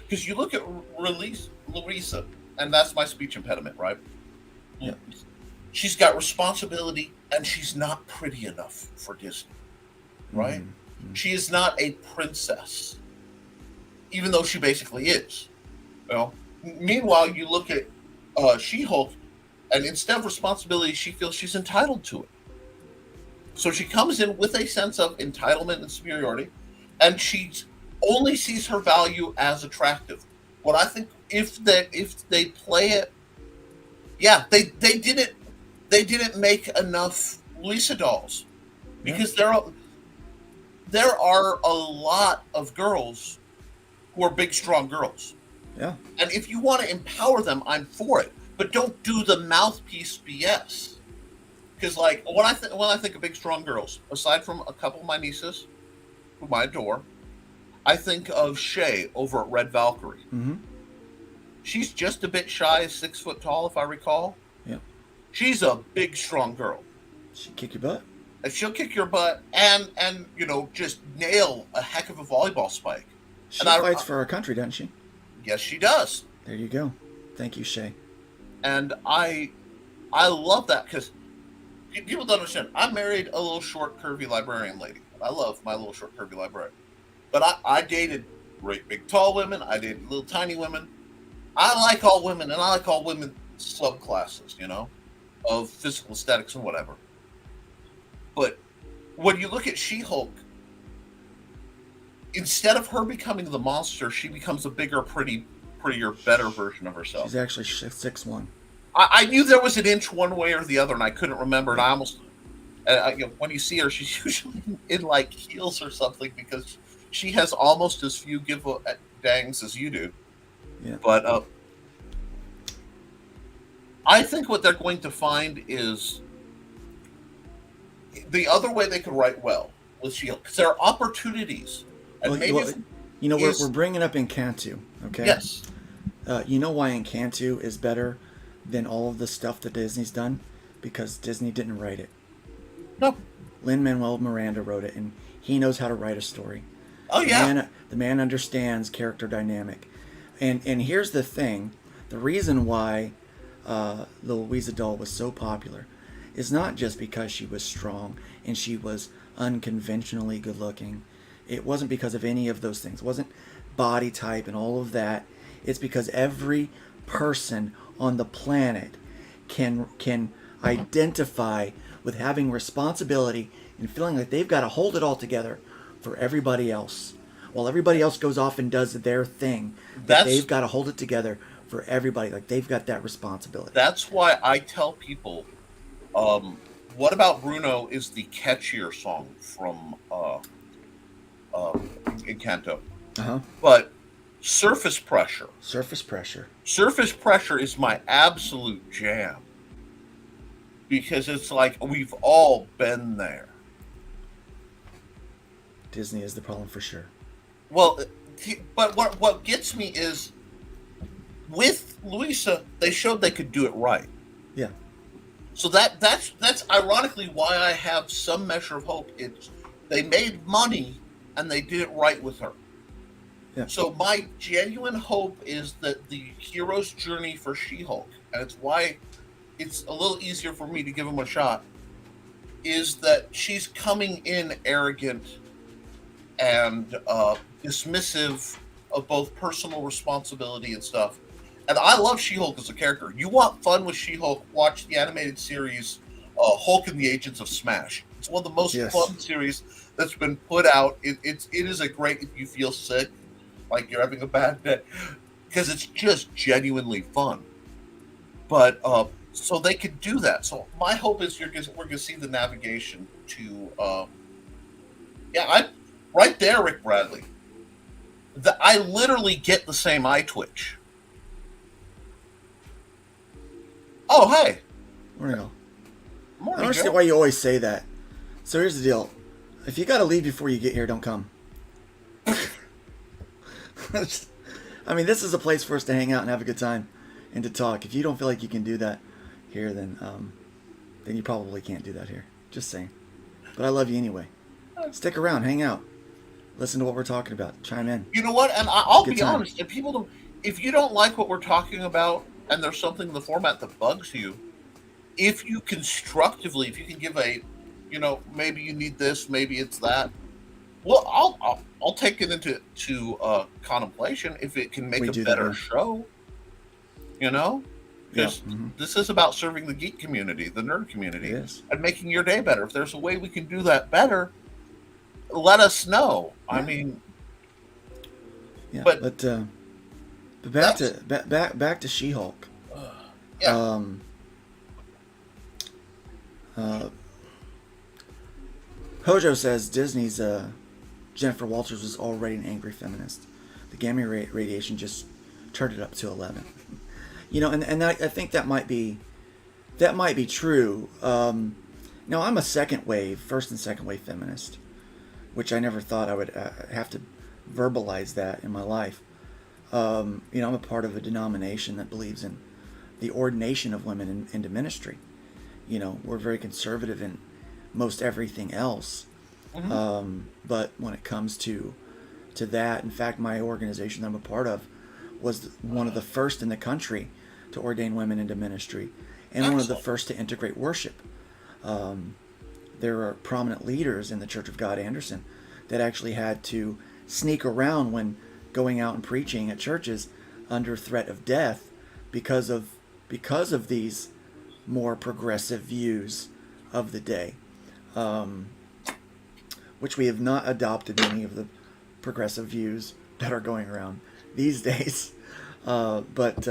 because you look at Louisa, and that's my speech impediment, right? Yeah. She's got responsibility, and she's not pretty enough for Disney. right? She is not a princess, even though she basically is. You know. Meanwhile, you look at She-Hulk, and instead of responsibility, she feels she's entitled to it. So she comes in with a sense of entitlement and superiority, and she only sees her value as attractive. What I think, if they play it, yeah, they didn't make enough Lisa dolls, because there are a lot of girls who are big, strong girls. Yeah. And if you want to empower them, I'm for it. But don't do the mouthpiece BS. Because, like, when I think of big, strong girls, aside from a couple of my nieces, whom I adore, I think of Shay over at Red Valkyrie. Mm-hmm. She's just a bit shy of 6 foot tall, if I recall. Yeah. She's a big, strong girl. She'll kick your butt. And she'll kick your butt and just nail a heck of a volleyball spike. She fights for our country, doesn't she? Yes, she does. There you go. Thank you, Shay. And I love that, because people don't understand. I married a little short, curvy librarian lady. I love my little short, curvy librarian. But I dated great, big, tall women. I dated little, tiny women. I like all women, and I like all women subclasses, of physical aesthetics and whatever. But when you look at She-Hulk, instead of her becoming the monster, she becomes a bigger, prettier, better version of herself. She's actually 6'1". I knew there was an inch one way or the other, and I couldn't remember. And I almost, when you see her, she's usually in like heels or something, because she has almost as few give a dangs as you do. Yeah. But I think what they're going to find is the other way they could write well with Shield, because there are opportunities. And we're bringing up Encanto, okay? Yes. You know why Encanto is better than all of the stuff that Disney's done? Because Disney didn't write it. No. Lin-Manuel Miranda wrote it, and he knows how to write a story. Oh, yeah. The man understands character dynamic. And here's the thing. The reason why the Louisa doll was so popular is not just because she was strong and she was unconventionally good looking. It wasn't because of any of those things. It wasn't body type and all of that. It's because every person on the planet can identify with having responsibility and feeling like they've got to hold it all together for everybody else. While everybody else goes off and does their thing, they've got to hold it together for everybody. Like, they've got that responsibility. That's why I tell people, What About Bruno is the catchier song from Encanto. Uh-huh. But Surface Pressure is my absolute jam, because it's like we've all been there. Disney is the problem for sure. Well, but what gets me is, with Louisa, they showed they could do it right. Yeah. So that's ironically why I have some measure of hope. They made money and they did it right with her. Yeah. So my genuine hope is that the hero's journey for She-Hulk, and it's why it's a little easier for me to give him a shot, is that she's coming in arrogant and dismissive of both personal responsibility and stuff. And I love She-Hulk as a character. You want fun with She-Hulk, watch the animated series Hulk and the Agents of Smash. It's one of the most fun series that's been put out. It is a great, if you feel sick, like you're having a bad day, because it's just genuinely fun. But so they could do that. So my hope is we're going to see the navigation to right there, Rick Bradley. I literally get the same eye twitch. Oh, hey. Morning. Morning, I don't understand Joe. why you always say that. So here's the deal. If you got to leave before you get here, don't come. I mean, this is a place for us to hang out and have a good time and to talk. If you don't feel like you can do that here, then you probably can't do that here. Just saying. But I love you anyway. Stick around, hang out, listen to what we're talking about, chime in. You know what? And I'll Good be time. honest. If you don't like what we're talking about, and there's something in the format that bugs you, if you can give a maybe you need this, maybe it's that. Well, I'll take it into contemplation if it can make We a do that, better yeah. show. You know, Yeah. because this is about serving the geek community, the nerd It community, is. and making your day better. If there's a way we can do that better, let us know. I Yeah. mean, Yeah. but But that's back to She-Hulk. yeah. Um, Hojo says Disney's Jennifer Walters was already an angry feminist. The gamma radiation just turned it up to 11. And I think that might be true. Now I'm a first and second wave feminist, which I never thought I would have to verbalize that in my life. I'm a part of a denomination that believes in the ordination of women into ministry. We're very conservative in most everything else. But when it comes to that, in fact, my organization I'm a part of was one of the first in the country to ordain women into ministry, and one of the first to integrate worship. There are prominent leaders in the Church of God Anderson that actually had to sneak around when going out and preaching at churches under threat of death because of these more progressive views of the day, which we have not adopted many of the progressive views that are going around these days. But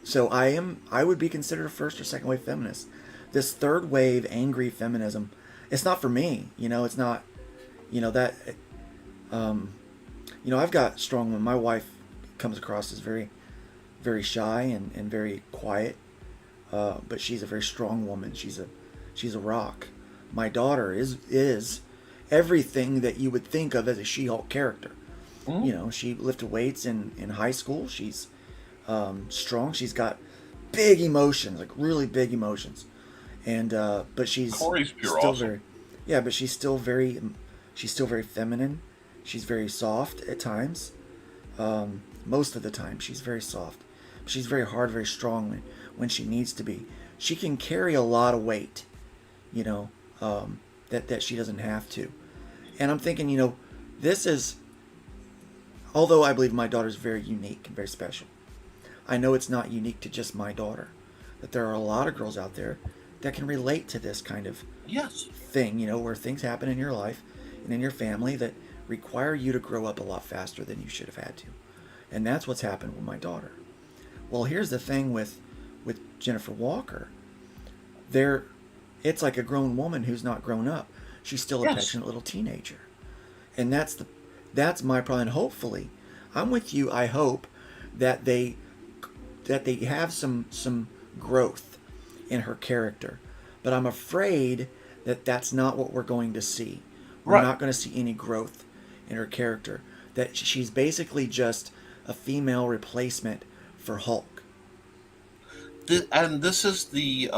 so I would be considered a first or second wave feminist. This third wave angry feminism, it's not for me. It's not, that, I've got strong women. My wife comes across as very, very shy and very quiet. But she's a very strong woman. She's a rock. My daughter is everything that you would think of as a She-Hulk character. She lifted weights in high school. She's strong. She's got big emotions, like really big emotions. And but she's Corey's pure still awesome. but she's still very feminine. She's very soft at times. Most of the time she's very soft. She's very hard, very strong when she needs to be. She can carry a lot of weight, that she doesn't have to. And I'm thinking, this is, although I believe my daughter's very unique and very special, I know it's not unique to just my daughter. That there are a lot of girls out there that can relate to this kind of thing, where things happen in your life and in your family that require you to grow up a lot faster than you should have had to. And that's what's happened with my daughter. Well, here's the thing with Jennifer Walker. It's like a grown woman who's not grown up. She's still a petulant little teenager. And that's my problem. And hopefully, I'm with you. I hope that they have some growth in her character. But I'm afraid that that's not what we're going to see. We're not going to see any growth in her character. That she's basically just a female replacement for Hulk. And this is the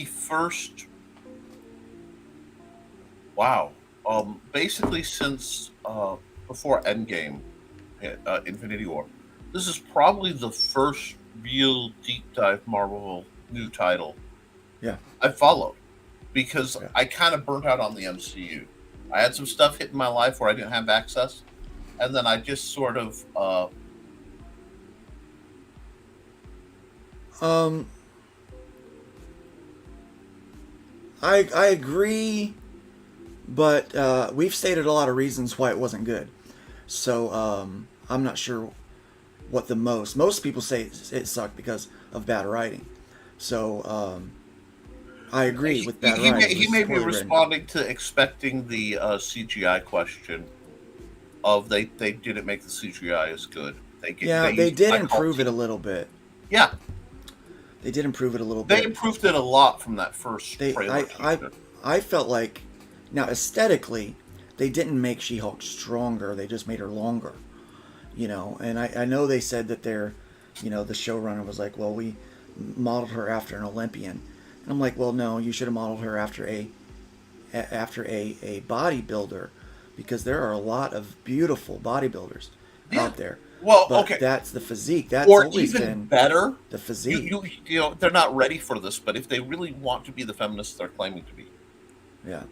first. Wow. Basically, since before Endgame, Infinity War, this is probably the first real deep dive Marvel new title. Yeah. I followed because I kind of burnt out on the MCU. I had some stuff hit in my life where I didn't have access, and then I just sort of. I agree, but we've stated a lot of reasons why it wasn't good. So I'm not sure what most people say it sucked because of bad writing. So I agree with bad writing. He may be responding to expecting the CGI question of they didn't make the CGI as good. They did improve it a little bit. Yeah. They did improve it a little bit. They improved it a lot from that first trailer. I felt like, now aesthetically, they didn't make She-Hulk stronger. They just made her longer. And I know they said that the showrunner was like, well, we modeled her after an Olympian. And I'm like, well, no, you should have modeled her after a bodybuilder, because there are a lot of beautiful bodybuilders out there. Well, But okay. that's the physique. That's Or always even been better, the physique. you know, they're not ready for this, but if they really want to be the feminists they're claiming to be, Yeah.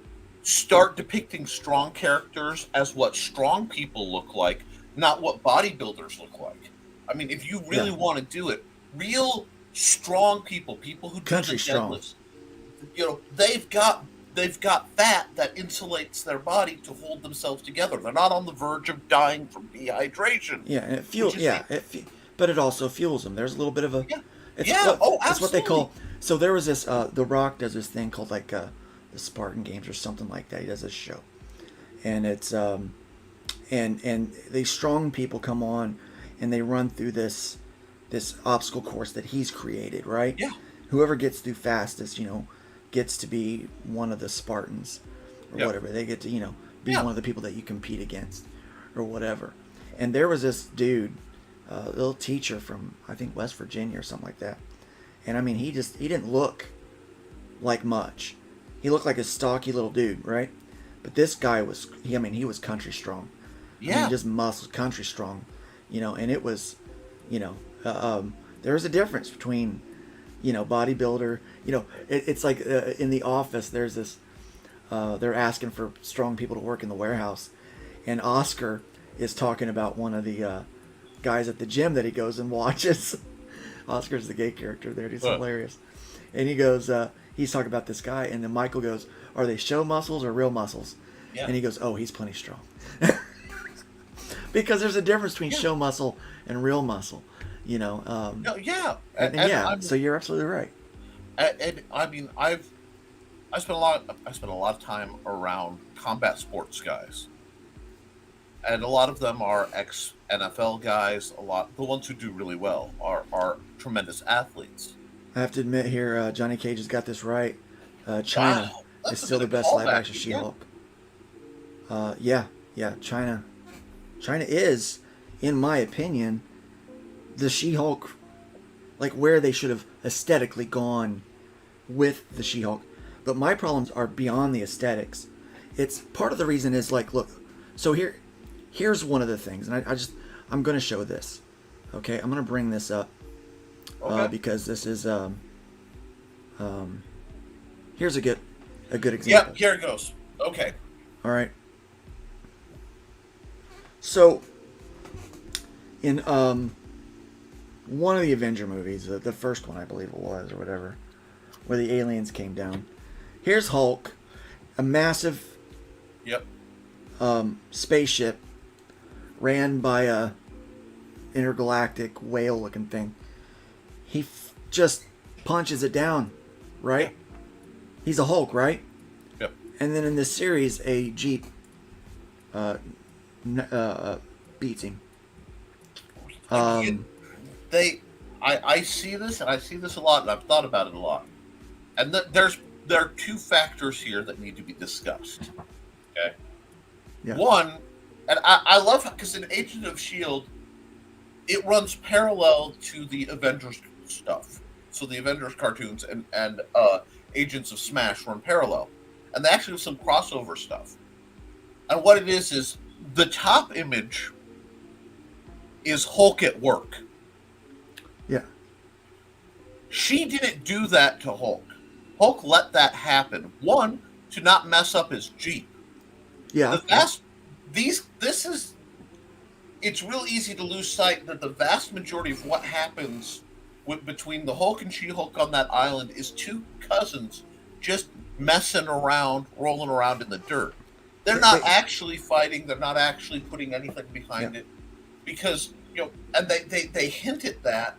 start depicting strong characters as what strong people look like, not what bodybuilders look like. I mean, if you really want to do it, real strong people who do Country the strong. deadlifts, you know, they've got fat that insulates their body to hold themselves together. They're not on the verge of dying from dehydration. Yeah, and it fuels. Yeah, but it also fuels them. There's a little bit of a. Yeah. It's Yeah. It's what they call. So there was this. The Rock does this thing called like the Spartan Games or something like that. He does this show, and it's and these strong people come on, and they run through this obstacle course that he's created, right? Yeah. Whoever gets through fastest, gets to be one of the Spartans or whatever. They get to, be one of the people that you compete against or whatever. And there was this dude, a little teacher from, I think, West Virginia or something like that. And I mean, he didn't look like much. He looked like a stocky little dude, right? But this guy he was country strong. Yeah. I mean, just muscles, country strong, and it was, there was a difference between, bodybuilder, it's like in The Office, there's this, they're asking for strong people to work in the warehouse. And Oscar is talking about one of the guys at the gym that he goes and watches. Oscar's the gay character there. He's hilarious. And he goes, he's talking about this guy. And then Michael goes, are they show muscles or real muscles? Yeah. And he goes, oh, he's plenty strong. Because there's a difference between show muscle and real muscle. No, yeah, so you're absolutely right. And I mean, I spent a lot of time around combat sports guys, and a lot of them are ex NFL guys. The ones who do really well are tremendous athletes. I have to admit here, Johnny Cage has got this right. China is still the best live action She-Hulk. Yeah, China is, in my opinion, the She-Hulk, like where they should have aesthetically gone with the She-Hulk. But my problems are beyond the aesthetics. It's part of the reason is like, look, so here's one of the things, and I'm going to show this. Okay, I'm going to bring this up because this is here's a good example. Yep, here it goes. Okay. All right. So in one of the Avenger movies, the first one I believe it was, or whatever, where the aliens came down. Here's Hulk, a massive spaceship ran by a intergalactic whale-looking thing. He just punches it down, right? Yep. He's a Hulk, right? Yep. And then in this series, a Jeep beats him. I see this, and I see this a lot, and I've thought about it a lot. And there are two factors here that need to be discussed. Okay. Yeah. One, and I love because in Agent of S.H.I.E.L.D., it runs parallel to the Avengers stuff. So the Avengers cartoons and Agents of Smash run parallel. And they actually have some crossover stuff. And what it is the top image is Hulk at work. Yeah. She didn't do that to Hulk. Hulk let that happen. One, to not mess up his Jeep. Yeah. It's real easy to lose sight that the vast majority of what happens between the Hulk and She-Hulk on that island is two cousins just messing around, rolling around in the dirt. They're not actually fighting. They're not actually putting anything behind it, because and they hint at that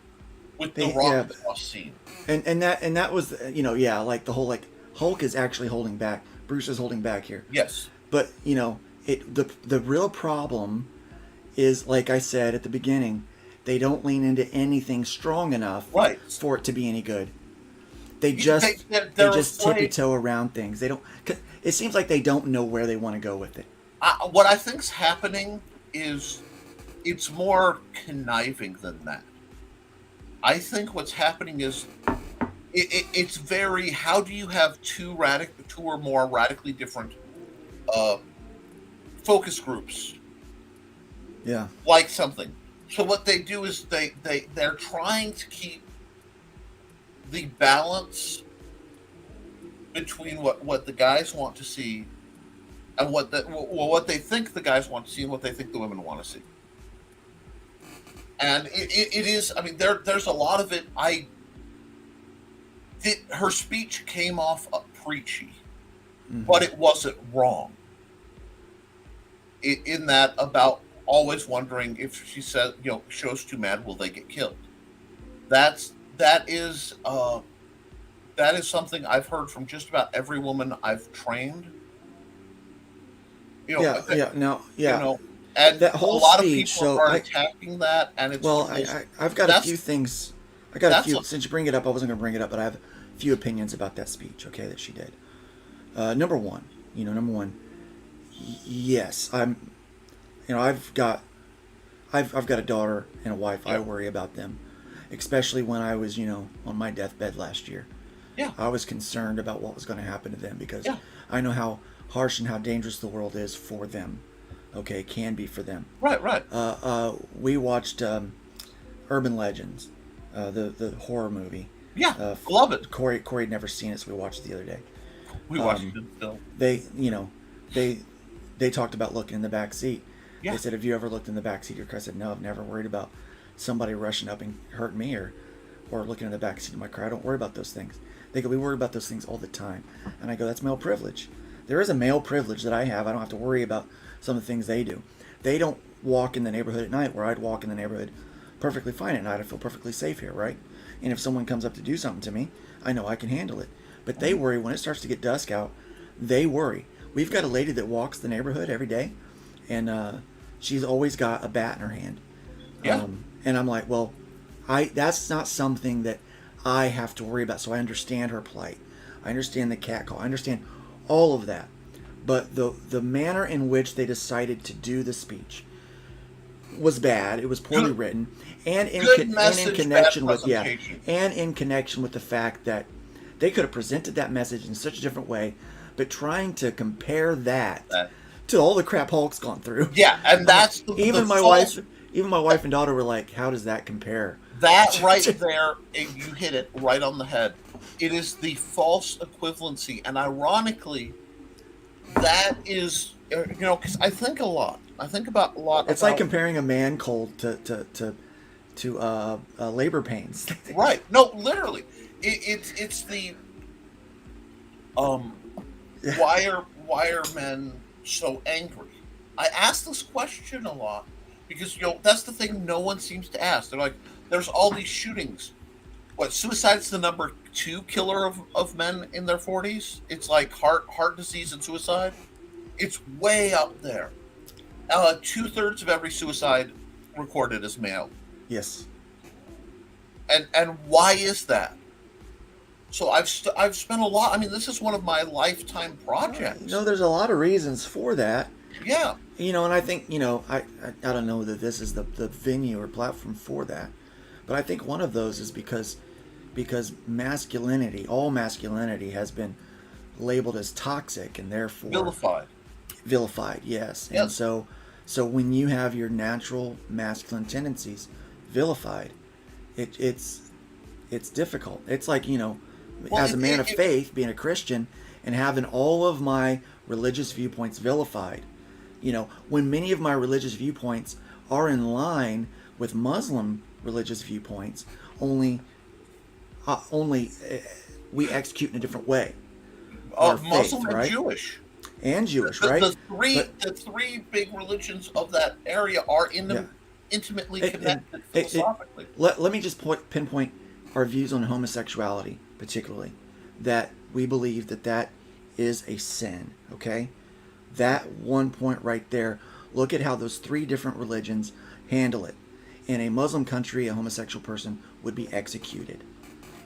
with the Rock scene. And that was like the whole like Hulk is actually holding back. Bruce is holding back here. Yes, but the real problem is, like I said at the beginning, they don't lean into anything strong enough for it to be any good. They just tippy toe around things. They don't. It seems like they don't know where they want to go with it. What I think's happening is it's more conniving than that. I think what's happening is it's very. How do you have two or more radically different focus groups Yeah. like something. So what they do is they're trying to keep the balance between what the guys want to see and what they think the guys want to see and what they think the women want to see. And it is. I mean, there's a lot of it. Her speech came off preachy, but it wasn't wrong. In that about always wondering if she said, show's too mad, will they get killed? That is something I've heard from just about every woman I've trained. And that whole a lot speech, of people are attacking that, and it's I've got a few things. I got a few. Since you bring it up, I wasn't going to bring it up, but I have a few opinions about that speech. Okay, that she did. Number one, yes, I've got a daughter and a wife. Yeah. I worry about them, especially when I was, on my deathbed last year. Yeah, I was concerned about what was going to happen to them because I know how harsh and how dangerous the world is for them. Okay, can be for them. Right. We watched Urban Legends, the horror movie. Yeah, love it. Corey had never seen it, so we watched it the other day. We watched it still. They talked about looking in the back seat. Yeah. They said, "Have you ever looked in the back seat of your car?" I said, "No, I've never worried about somebody rushing up and hurting me or looking in the back seat of my car. I don't worry about those things." They go, "We worry about those things all the time." And I go, "That's male privilege. There is a male privilege that I have. I don't have to worry about some of the things they do. They don't walk in the neighborhood at night where I'd walk in the neighborhood perfectly fine at night. I feel perfectly safe here, right? And if someone comes up to do something to me, I know I can handle it. But they worry when it starts to get dusk out. They worry. We've got a lady that walks the neighborhood every day, and she's always got a bat in her hand. Yeah. And I'm like, well, that's not something that I have to worry about. So I understand her plight. I understand the cat call. I understand all of that. But the manner in which they decided to do the speech was bad. It was poorly written, and in connection with the fact that they could have presented that message in such a different way, but trying to compare that to all the crap Hulk's gone through. Yeah, and that's even my wife and daughter were like, "How does that compare?" That right there, you hit it right on the head. It is the false equivalency, and ironically, that is, because I think a lot. I think about a lot. It's like comparing a man cold to labor pains. Right. No, literally, it's the why are men so angry? I ask this question a lot because that's the thing no one seems to ask. They're like, there's all these shootings. What, suicide's the number 2 killer of men in their 40s? It's like heart disease and suicide. It's way up there. 2/3 of every suicide recorded is male. Yes. And why is that? So I've spent a lot. I mean, this is one of my lifetime projects. There's a lot of reasons for that. Yeah. And I think I don't know that this is the venue or platform for that, but I think one of those is because all masculinity has been labeled as toxic and therefore vilified, yes. And so when you have your natural masculine tendencies vilified, it's difficult. It's like, as a man of faith, being a Christian and having all of my religious viewpoints vilified, when many of my religious viewpoints are in line with Muslim religious viewpoints, only we execute in a different way. Muslim faith, right? And Jewish, right? The three big religions of that area are intimately connected philosophically. Let me just pinpoint our views on homosexuality, particularly, that we believe that is a sin. Okay, that one point right there. Look at how those 3 different religions handle it. In a Muslim country, a homosexual person would be executed.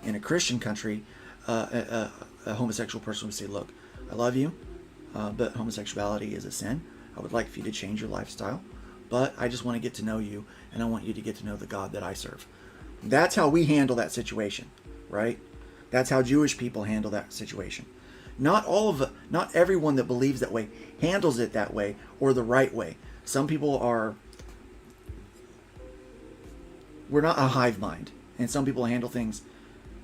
In a Christian country, a homosexual person would say, "Look, I love you, but homosexuality is a sin. I would like for you to change your lifestyle, but I just want to get to know you, and I want you to get to know the God that I serve." That's how we handle that situation, right? That's how Jewish people handle that situation. Not everyone that believes that way handles it that way or the right way. Some people are we're not a hive mind, and some people handle things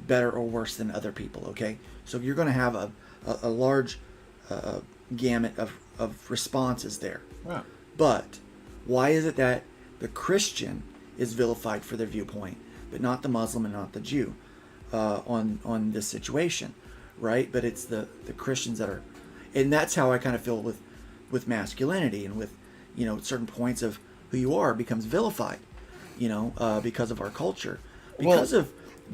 better or worse than other people. Okay, so you're going to have a large gamut of responses there. Yeah. But why is it that the Christian is vilified for their viewpoint, but not the Muslim and not the Jew on this situation, right? But it's the Christians that are, and that's how I kind of feel with masculinity and with, you know, certain points of who you are becomes vilified, you know, because of our culture, because of,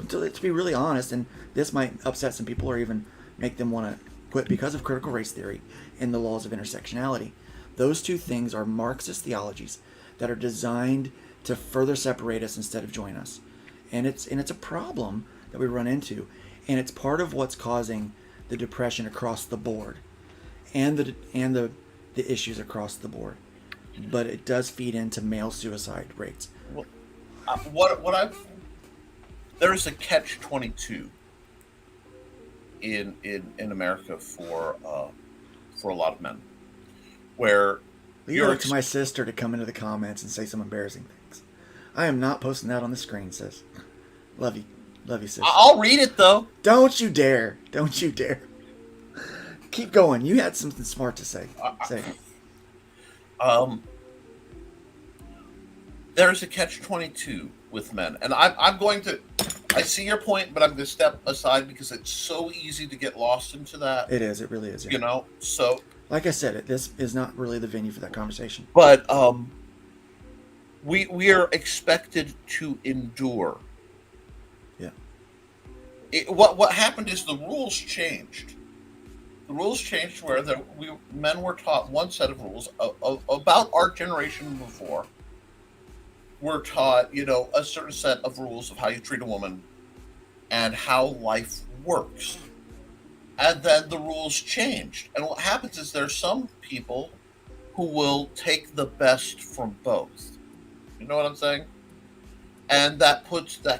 to be really honest, and this might upset some people or even make them want to quit because of critical race theory and the laws of intersectionality. Those two things are Marxist theologies that are designed to further separate us instead of join us, and it's a problem that we run into, and it's part of what's causing the depression across the board, and the issues across the board. But it does feed into male suicide rates. Well, there's a catch-22 in America for a lot of men, where Leave it to my sister to come into the comments and say some embarrassing things. I am not posting that on the screen, sis. Love you, sister. I'll read it though. Don't you dare! Don't you dare! Keep going. You had something smart to say. Say. There's a catch-22 with men, and I'm going to. I see your point, but I'm going to step aside because it's so easy to get lost into that. It is. It really is. Yeah. You know. So, like I said, this is not really the venue for that conversation. But we are expected to endure. Yeah. What happened is the rules changed. The rules changed where men were taught one set of rules about our generation before. We're taught, you know, a certain set of rules of how you treat a woman and how life works. And then the rules changed. And what happens is there's some people who will take the best from both. You know what I'm saying? And that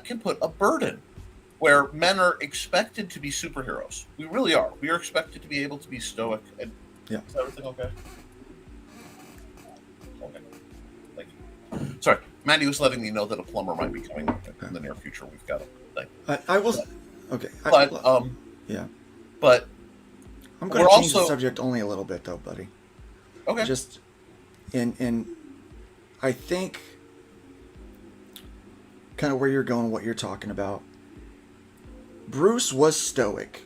can put a burden where men are expected to be superheroes. We really are. We are expected to be able to be stoic. And yeah. Is everything okay? Okay. Thank you. Sorry. Mandy was letting me know that a plumber might be coming in the near future. We've got a thing. I will. Okay. Yeah. But But I'm going to change the subject only a little bit, though, buddy. Okay. Just in I think kind of where you're going, what you're talking about. Bruce was stoic.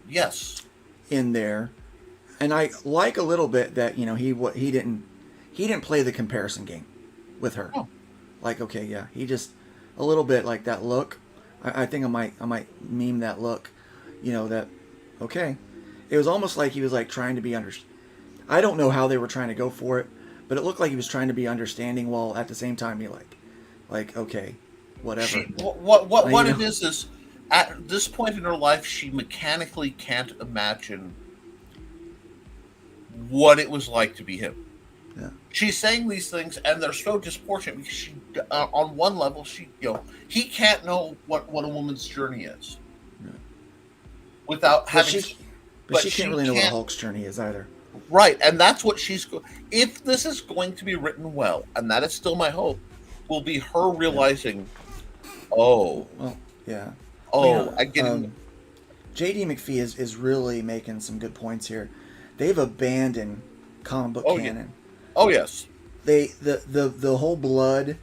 Yes. In there, and I like a little bit that, you know, he didn't play the comparison game with her. Oh. Like, okay, yeah, he just a little bit like that look. I think I might meme that look. You know, that okay. It was almost like he was like trying to be I don't know how they were trying to go for it, but it looked like he was trying to be understanding while at the same time be like okay, whatever. What it is at this point in her life, she mechanically can't imagine what it was like to be him. Yeah. She's saying these things, and they're so disproportionate because she, on one level, he can't know what a woman's journey is without having. But she can't really know what Hulk's journey is either. Right, and that's what she's. If this is going to be written well, and that is still my hope, will be her realizing, Well, yeah. I get it. J.D. McPhee is really making some good points here. They've abandoned comic book canon. Yeah. Oh yes. The whole blood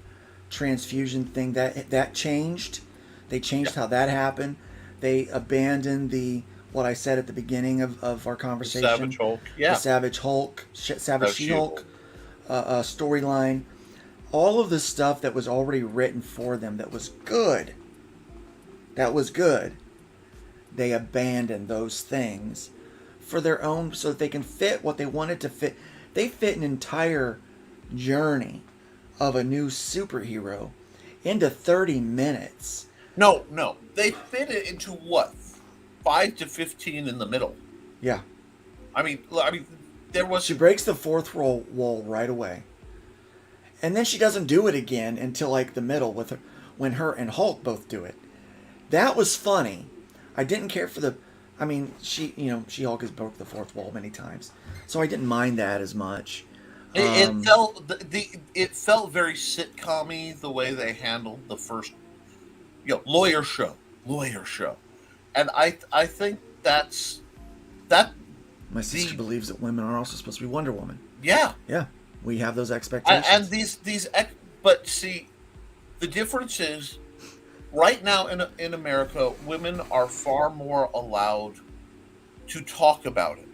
transfusion thing that changed. They changed how that happened. They abandoned what I said at the beginning of our conversation. The Savage Hulk. Yeah. The Savage Hulk, Savage She-Hulk storyline. All of the stuff that was already written for them that was good. They abandoned those things for their own, so that they can fit what they wanted to fit. They fit an entire journey of a new superhero into 30 minutes. No. They fit it into what? 5 to 15 in the middle. Yeah. I mean, there was. She breaks the fourth wall right away. And then she doesn't do it again until like the middle when her and Hulk both do it. That was funny. I didn't care for She-Hulk has broke the fourth wall many times. So I didn't mind that as much. It felt very sitcom-y the way they handled the first, lawyer show, and I think that My sister the believes that women are also supposed to be Wonder Woman. yeah, Yeah, we have those expectations. and but see, the difference is right now in America, women are far more allowed to talk about it,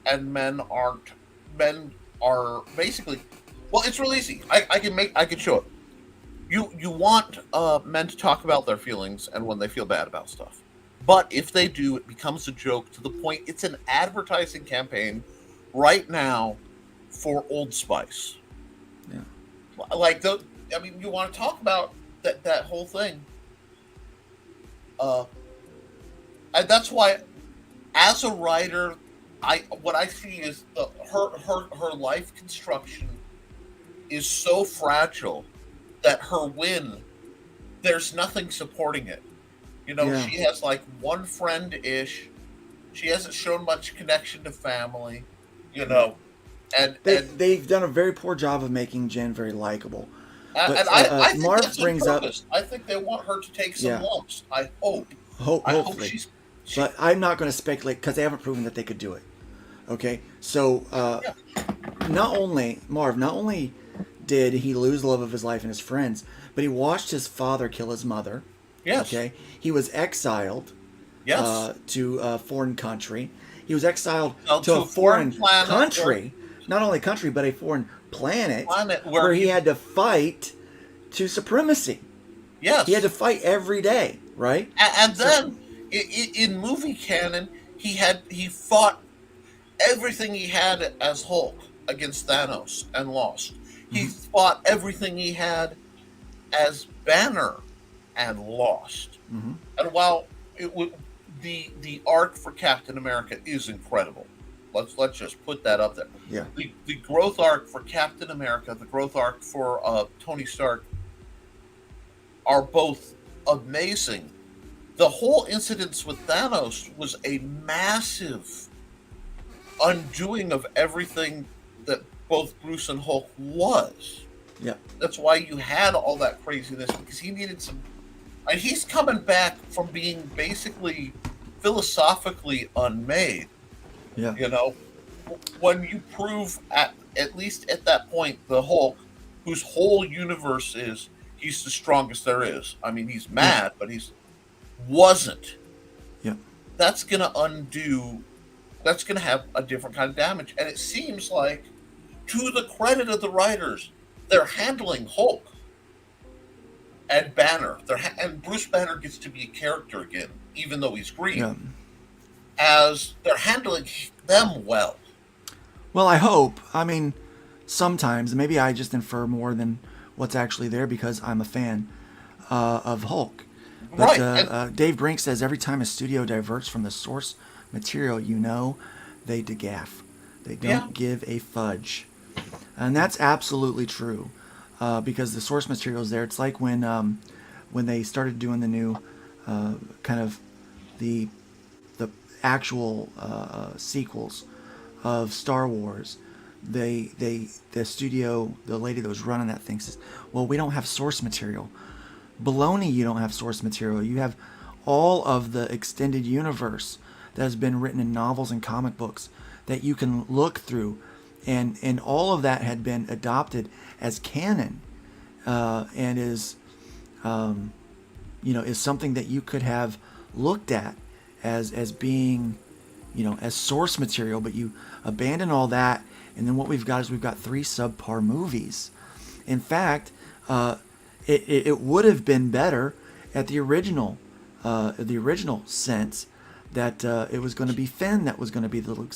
and men aren't. Men are basically, well, it's real easy. I can show it. You want men to talk about their feelings and when they feel bad about stuff, but if they do, it becomes a joke to the point it's an advertising campaign right now for Old Spice. Yeah. Like you want to talk about that whole thing, and that's why, as a writer, what I see is her life construction is so fragile that her win, there's nothing supporting it. Yeah. She has like one friend ish. She hasn't shown much connection to family. And They've done a very poor job of making Jen very likable. and I think Marv that's on brings up, purpose. I think they want her to take some Yeah. lumps. I hope. I hope hopefully, but I'm not going to speculate because they haven't proven that they could do it. Okay, so not only did he lose the love of his life and his friends, but he watched his father kill his mother. Yes. Okay, he was exiled. Yes. To a foreign country. He was exiled Well, to a foreign planet, country. Not only country, but a foreign planet where where he had to fight to supremacy. Yes. He had to fight every day, right? And then in movie canon, he fought everything he had as Hulk against Thanos and lost. He fought everything he had as Banner and lost. Mm-hmm. And while the arc for Captain America is incredible, let's just put that up there. Yeah. The growth arc for Captain America, the growth arc for Tony Stark are both amazing. The whole incident with Thanos was a massive undoing of everything that both Bruce and Hulk was. Yeah. That's why you had all that craziness, because he needed some. And he's coming back from being basically philosophically unmade. Yeah. When you prove at least at that point the Hulk, whose whole universe is he's the strongest there is. I mean, he's mad, but wasn't. Yeah. That's gonna undo. That's gonna have a different kind of damage, and it seems like, to the credit of the writers, they're handling Hulk and Banner. And Bruce Banner gets to be a character again, even though he's green. Yeah. As they're handling them well. Well, I hope. I mean, sometimes maybe I just infer more than what's actually there because I'm a fan of Hulk. But Right. Dave Brink says every time a studio diverts from the source material, they degaff. They don't give a fudge. And that's absolutely true, because the source material is there. It's like when they started doing the new kind of the actual sequels of Star Wars. The studio, the lady that was running that thing says, "Well, we don't have source material." Baloney, you don't have source material. You have all of the extended universe that has been written in novels and comic books that you can look through, and all of that had been adopted as canon, and is something that you could have looked at as being as source material, but you abandon all that, and then what we've got is 3 subpar movies. In fact, it would have been better at the original sense that it was going to be Finn that was going to be the Luke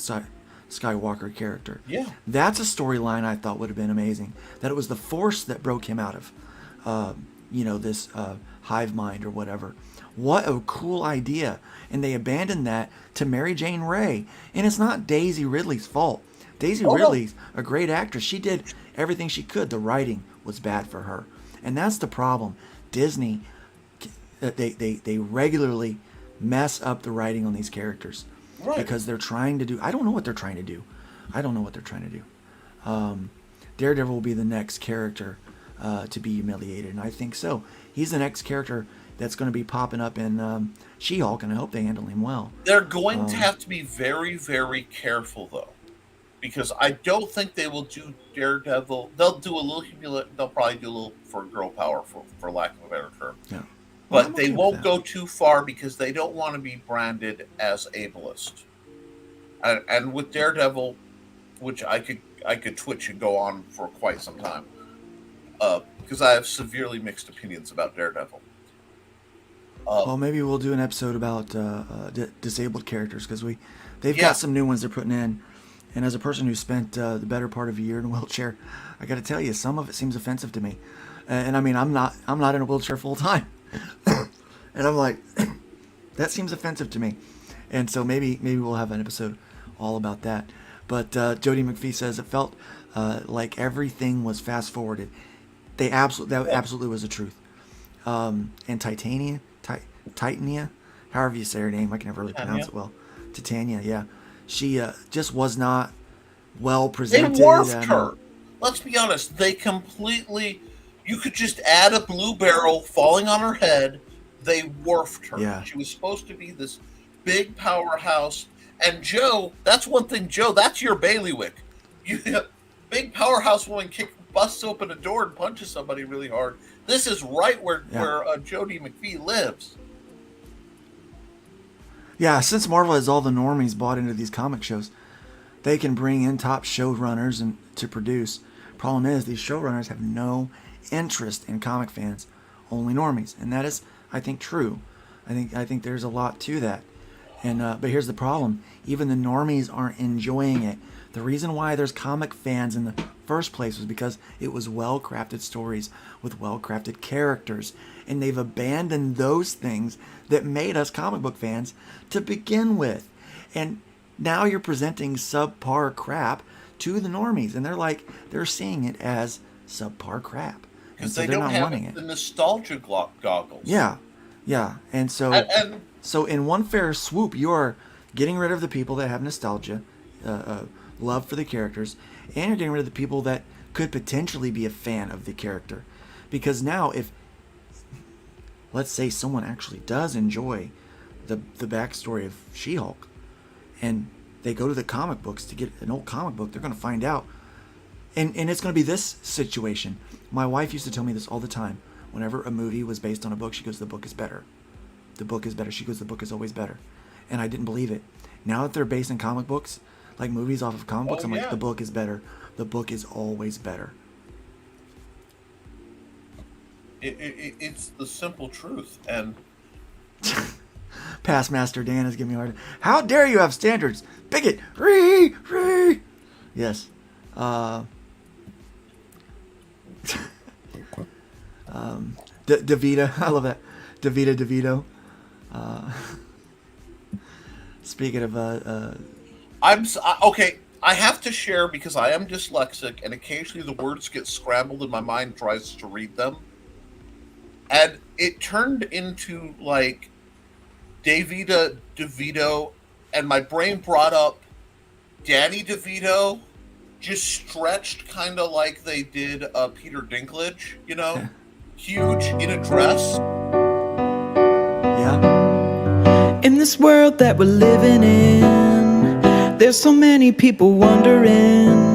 Skywalker character. Yeah. That's a storyline I thought would have been amazing. That it was the Force that broke him out of, this hive mind or whatever. What a cool idea. And they abandoned that to Mary Jane Ray. And it's not Daisy Ridley's fault. Daisy Ridley's a great actress. She did everything she could. The writing was bad for her. And that's the problem. Disney, they regularly mess up the writing on these characters. Right. Because they're trying to do... I don't know what they're trying to do. Daredevil will be the next character to be humiliated, and I think so. He's the next character that's going to be popping up in She-Hulk, and I hope they handle him well. They're going to have to be very, very careful, though, because I don't think they will do Daredevil. They'll do a little They'll probably do a little for girl power, for lack of a better term. Yeah. But they won't go too far because they don't want to be branded as ableist. And with Daredevil, which I could twitch and go on for quite some time, because I have severely mixed opinions about Daredevil. Well, maybe we'll do an episode about disabled characters, because they've got some new ones they're putting in. And as a person who spent the better part of a year in a wheelchair, I got to tell you, some of it seems offensive to me. And I mean, I'm not in a wheelchair full time, and I'm like, that seems offensive to me. And so maybe we'll have an episode all about that. But Jody McPhee says it felt like everything was fast forwarded. That absolutely was the truth. And Titania, however you say her name, I can never really pronounce it well. Titania, yeah. She just was not well presented. They morphed her. Let's be honest. They completely. You could just add a blue barrel falling on her head. They morphed her. Yeah. She was supposed to be this big powerhouse. And Joe, that's one thing. Joe, that's your bailiwick. Big powerhouse woman busts open a door and punches somebody really hard. This is right where Jody McPhee lives. Yeah, since Marvel has all the normies bought into these comic shows, they can bring in top showrunners and to produce. Problem is, these showrunners have no interest in comic fans, only normies, and that is, I think, true. I think there's a lot to that. And but here's the problem: even the normies aren't enjoying it. The reason why there's comic fans in the first place was because it was well-crafted stories with well-crafted characters, and they've abandoned those things that made us comic book fans to begin with. And now you're presenting subpar crap to the normies, and they're seeing it as subpar crap, and so they they're don't not have wanting it. The nostalgia goggles. Yeah, and so so in one fair swoop, you're getting rid of the people that have nostalgia, love for the characters, and you're getting rid of the people that could potentially be a fan of the character, because now if, let's say, someone actually does enjoy the backstory of She-Hulk, and they go to the comic books to get an old comic book, they're going to find out. And it's going to be this situation. My wife used to tell me this all the time. Whenever a movie was based on a book, she goes, the book is better. The book is better. She goes, the book is always better. And I didn't believe it. Now that they're based in comic books, like movies off of comic books, I'm like, the book is better. The book is always better. It's the simple truth. And Past Master Dan is giving me a hard. How dare you have standards, bigot! Yes. DeVito, I love that. DeVito. Speaking of, okay. I have to share because I am dyslexic, and occasionally the words get scrambled, and my mind tries to read them. And it turned into like Davida DeVito, and my brain brought up Danny DeVito, just stretched kind of like they did Peter Dinklage, huge in a dress. Yeah. In this world that we're living in, there's so many people wondering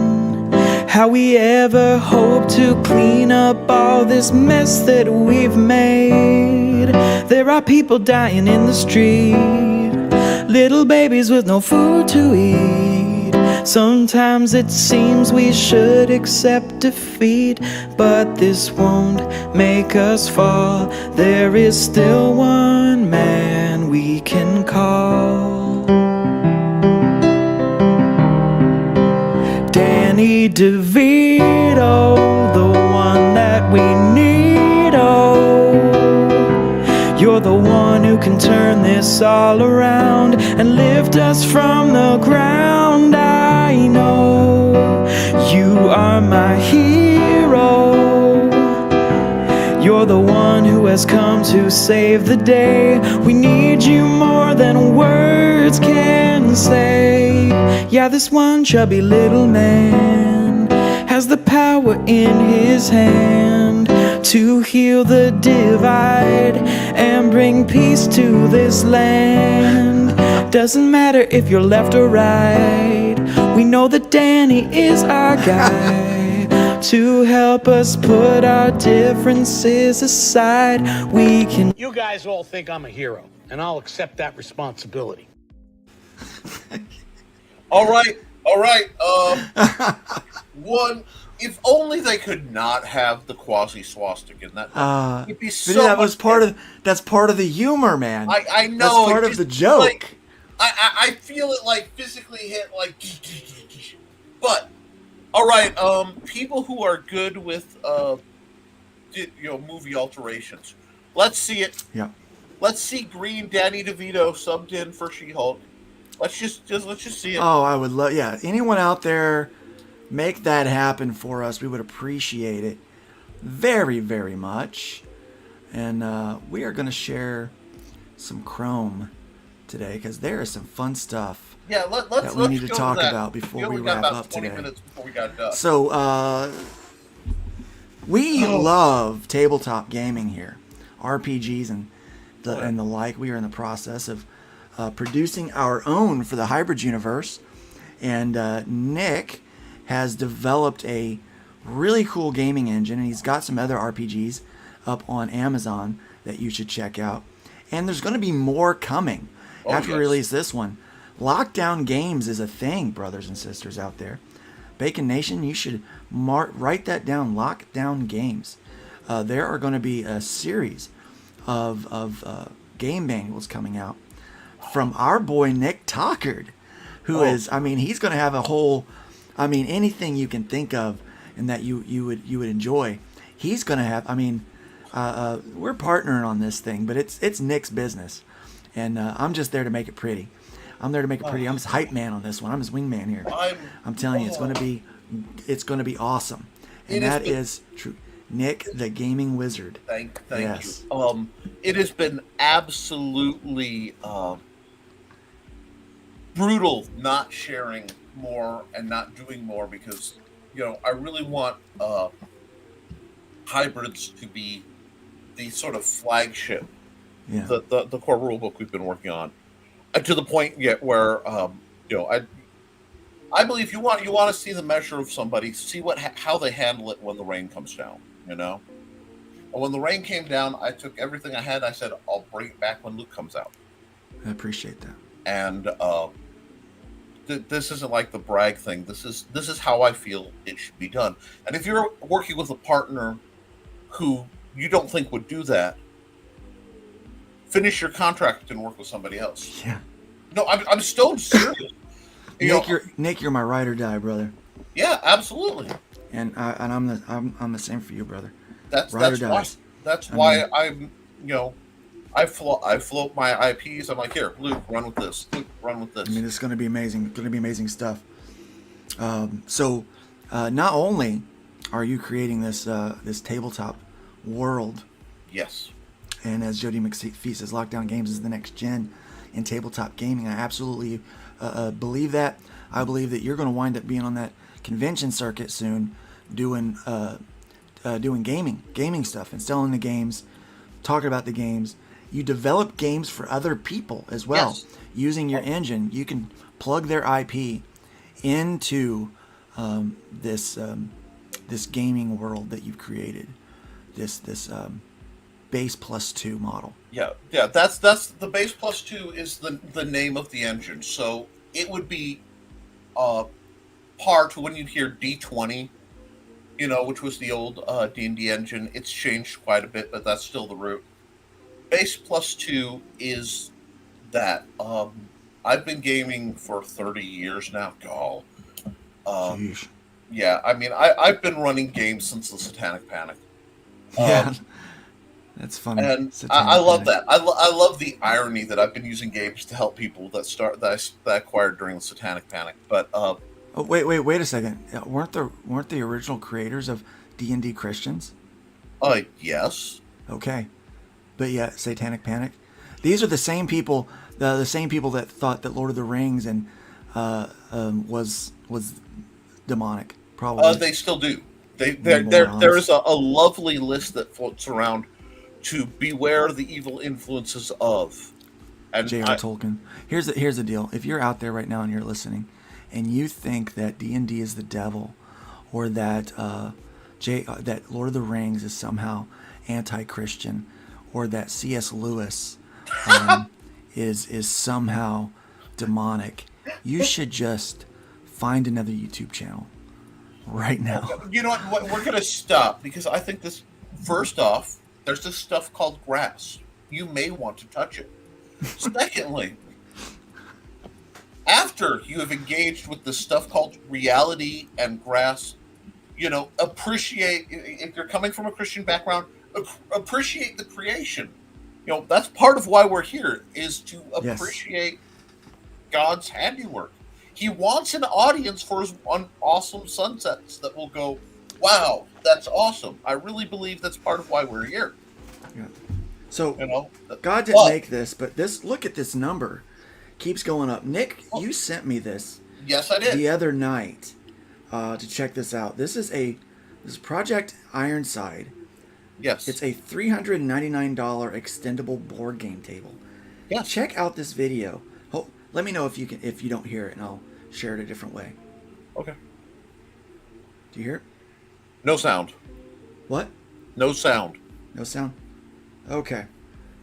how we ever hope to clean up all this mess that we've made. There are people dying in the street, little babies with no food to eat. Sometimes it seems we should accept defeat, but this won't make us fall. There is still one man we can call. Danny DeVito, the one that we need, oh. You're the one who can turn this all around and lift us from the ground. I know you are my hero. You're the one who has come to save the day. We need you more than words can say. Yeah, this one chubby little man has the power in his hand to heal the divide and bring peace to this land. Doesn't matter if you're left or right, we know that Danny is our guide to help us put our differences aside. We can. You guys all think I'm a hero, and I'll accept that responsibility. All right. One, if only they could not have the quasi swastika in that. It'd be But so. that was that's part of the humor, man. I know. That's part of the joke. Like, I feel it like physically hit like. But all right, people who are good with movie alterations. Let's see it. Yeah. Let's see Green Danny DeVito subbed in for She-Hulk. Let's just see it. Oh, I would love. Yeah, anyone out there, make that happen for us. We would appreciate it very, very much. And we are going to share some Chrome today because there is some fun stuff. Yeah, let's we need to go talk that. about before we got wrap about up 20 today. minutes before we got done. So we love tabletop gaming here, RPGs and the like. We are in the process of producing our own for the Hybrid universe, and Nick has developed a really cool gaming engine, and he's got some other RPGs up on Amazon that you should check out. And there's going to be more coming after we release this one. Lockdown Games is a thing, brothers and sisters out there. Bacon Nation, you should write that down. Lockdown Games. There are going to be a series of game manuals coming out from our boy Nick Tockard, who is, I mean, he's going to have a whole, I mean, anything you can think of and that you would enjoy, he's going to have. I mean, we're partnering on this thing, but it's Nick's business, and I'm just there to make it pretty. I'm there to make it pretty. I'm his hype man on this one. I'm his wingman here. I'm telling you, it's going to be awesome, and that is true. Nick, the gaming wizard. Thank yes. you. It has been absolutely brutal not sharing more and not doing more because, I really want hybrids to be the sort of flagship, the core rule book we've been working on, to the point yet where, I believe you want to see the measure of somebody, see how they handle it when the rain comes down. And when the rain came down, I took everything I had. I said, I'll bring it back when Luke comes out. I appreciate that. And this isn't like the brag thing. This is how I feel it should be done. And if you're working with a partner who you don't think would do that, finish your contract and work with somebody else. Yeah. No, I'm stone serious. Nick, you're my ride or die, brother. Yeah, absolutely. And I'm the same for you, brother. That's why I'm I float my IPs. I'm like, here, Luke, run with this. Luke, run with this. I mean, it's going to be amazing. It's going to be amazing stuff. So, not only are you creating this tabletop world, yes, and as Jody McPhee says, Lockdown Games is the next gen in tabletop gaming. I absolutely believe that. I believe that you're going to wind up being on that convention circuit soon, doing gaming stuff and selling the games, talking about the games. You develop games for other people as well. Yes. Using your engine, you can plug their IP into this gaming world that you've created. This base plus 2 model. Yeah. That's the base plus 2 is the name of the engine. So it would be par to when you hear D20, which was the old D&D engine. It's changed quite a bit, but that's still the root. Base plus 2 is that. I've been gaming for 30 years now. Sheesh. Yeah, I mean, I've been running games since the Satanic Panic. Yeah, that's funny. And I love that. I love the irony that I've been using games to help people that I acquired during the Satanic Panic. But oh, wait a second. Weren't the original creators of D&D Christians? Yes. Okay. But yeah, Satanic Panic. These are the same people, the same people that thought that Lord of the Rings and was demonic Probably. They still do. Morons. There is a lovely list that floats around to beware the evil influences of. And J.R. Tolkien. Here's the deal. If you're out there right now and you're listening, and you think that D&D is the devil, or that that Lord of the Rings is somehow anti-Christian, or that C.S. Lewis is somehow demonic, you should just find another YouTube channel right now. You know what? We're going to stop because I think this. First off, there's this stuff called grass. You may want to touch it. Secondly, after you have engaged with the stuff called reality and grass, appreciate, if you're coming from a Christian background, appreciate the creation. That's part of why we're here, is to appreciate God's handiwork. He wants an audience for his awesome sunsets that will go, wow, that's awesome. I really believe that's part of why we're here. Yeah. So, God didn't make this, but look at this number. Keeps going up. Nick, you sent me this. Yes, I did. The other night to check this out. This is Project Ironside. Yes. It's a $399 extendable board game table. Yeah. Check out this video. Let me know if you don't hear it, and I'll share it a different way. Okay. Do you hear it? No sound. What? No sound. No sound? Okay.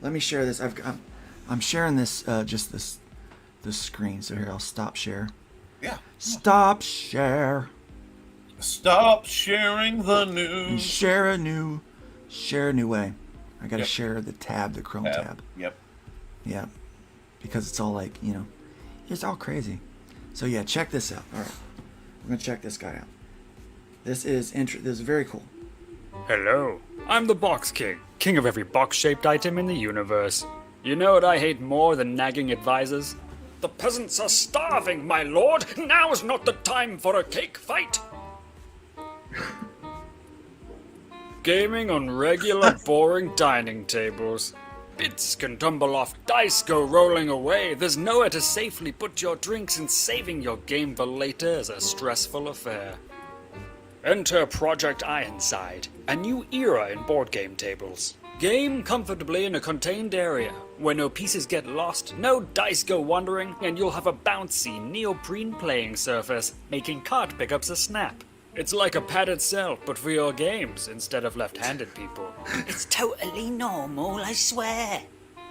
Let me share this. I'm sharing this just this screen. So here, I'll stop share. Yeah. Stop share. Stop sharing the news. And share a new way. I gotta share the Chrome tab. Yep. Yeah. Because it's all like, it's all crazy. So yeah, check this out. All right. We're gonna check this guy out. This is very cool. Hello, I'm the Box King, king of every box-shaped item in the universe. You know what I hate more than nagging advisors? The peasants are starving, my lord! Now is not the time for a cake fight! Gaming on regular, boring dining tables. Bits can tumble off, dice go rolling away. There's nowhere to safely put your drinks, and saving your game for later is a stressful affair. Enter Project Ironside, a new era in board game tables. Game comfortably in a contained area, where no pieces get lost, no dice go wandering, and you'll have a bouncy, neoprene playing surface, making card pickups a snap. It's like a padded cell, but for your games, instead of left-handed people. It's totally normal, I swear.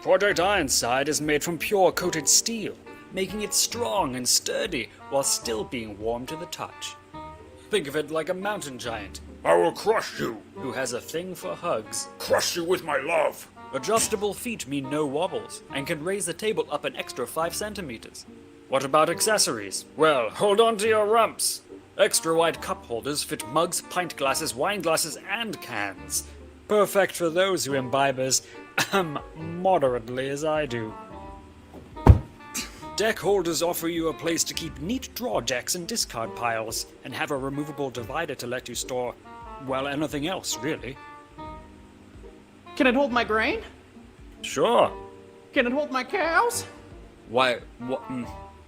Project Ironside is made from pure coated steel, making it strong and sturdy, while still being warm to the touch. Think of it like a mountain giant. I will crush you! Who has a thing for hugs. Crush you with my love! Adjustable feet mean no wobbles, and can raise the table up an extra 5 centimeters. What about accessories? Well, hold on to your rumps! Extra wide cup holders fit mugs, pint glasses, wine glasses, and cans. Perfect for those who imbibe as, moderately as I do. Deck holders offer you a place to keep neat draw decks and discard piles, and have a removable divider to let you store, well, anything else, really. Can it hold my grain? Sure. Can it hold my cows? Why,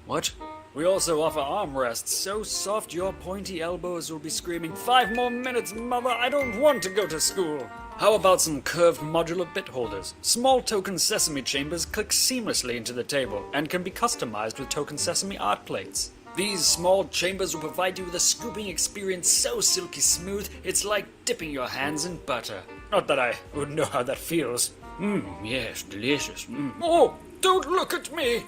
what? We also offer armrests so soft your pointy elbows will be screaming, 5 more minutes, mother, I don't want to go to school. How about some curved modular bit holders? Small token sesame chambers click seamlessly into the table and can be customized with token sesame art plates. These small chambers will provide you with a scooping experience so silky smooth, it's like dipping your hands in butter. Not that I would know how that feels. Yes, delicious. Oh, don't look at me!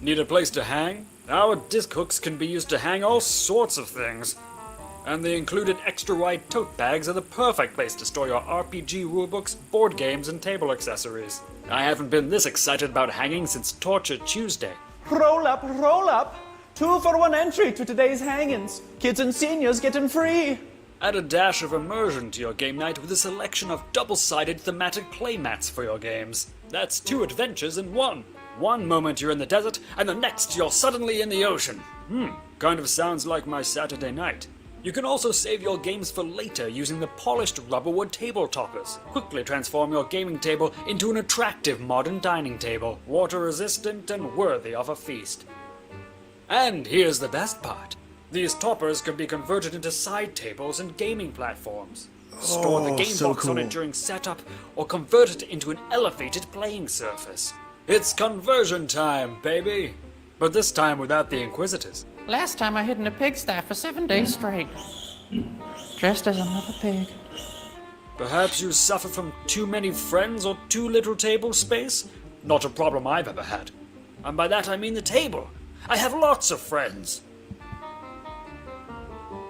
Need a place to hang? Our disc hooks can be used to hang all sorts of things. And the included extra-wide tote bags are the perfect place to store your RPG rulebooks, board games, and table accessories. I haven't been this excited about hanging since Torture Tuesday. Roll up, roll up! 2 for 1 entry to today's hangings. Kids and seniors getting free. Add a dash of immersion to your game night with a selection of double-sided thematic playmats for your games. That's 2 adventures in 1. One moment you're in the desert, and the next you're suddenly in the ocean. Kind of sounds like my Saturday night. You can also save your games for later using the polished rubberwood table toppers. Quickly transform your gaming table into an attractive modern dining table, water resistant and worthy of a feast. And here's the best part. These toppers can be converted into side tables and gaming platforms. Store the Oh, game so box on it cool. during setup, or convert it into an elevated playing surface. It's conversion time, baby! But this time without the Inquisitors. Last time I hid in a pigsty for 7 days straight. Dressed as another pig. Perhaps you suffer from too many friends or too little table space? Not a problem I've ever had. And by that I mean the table. I have lots of friends.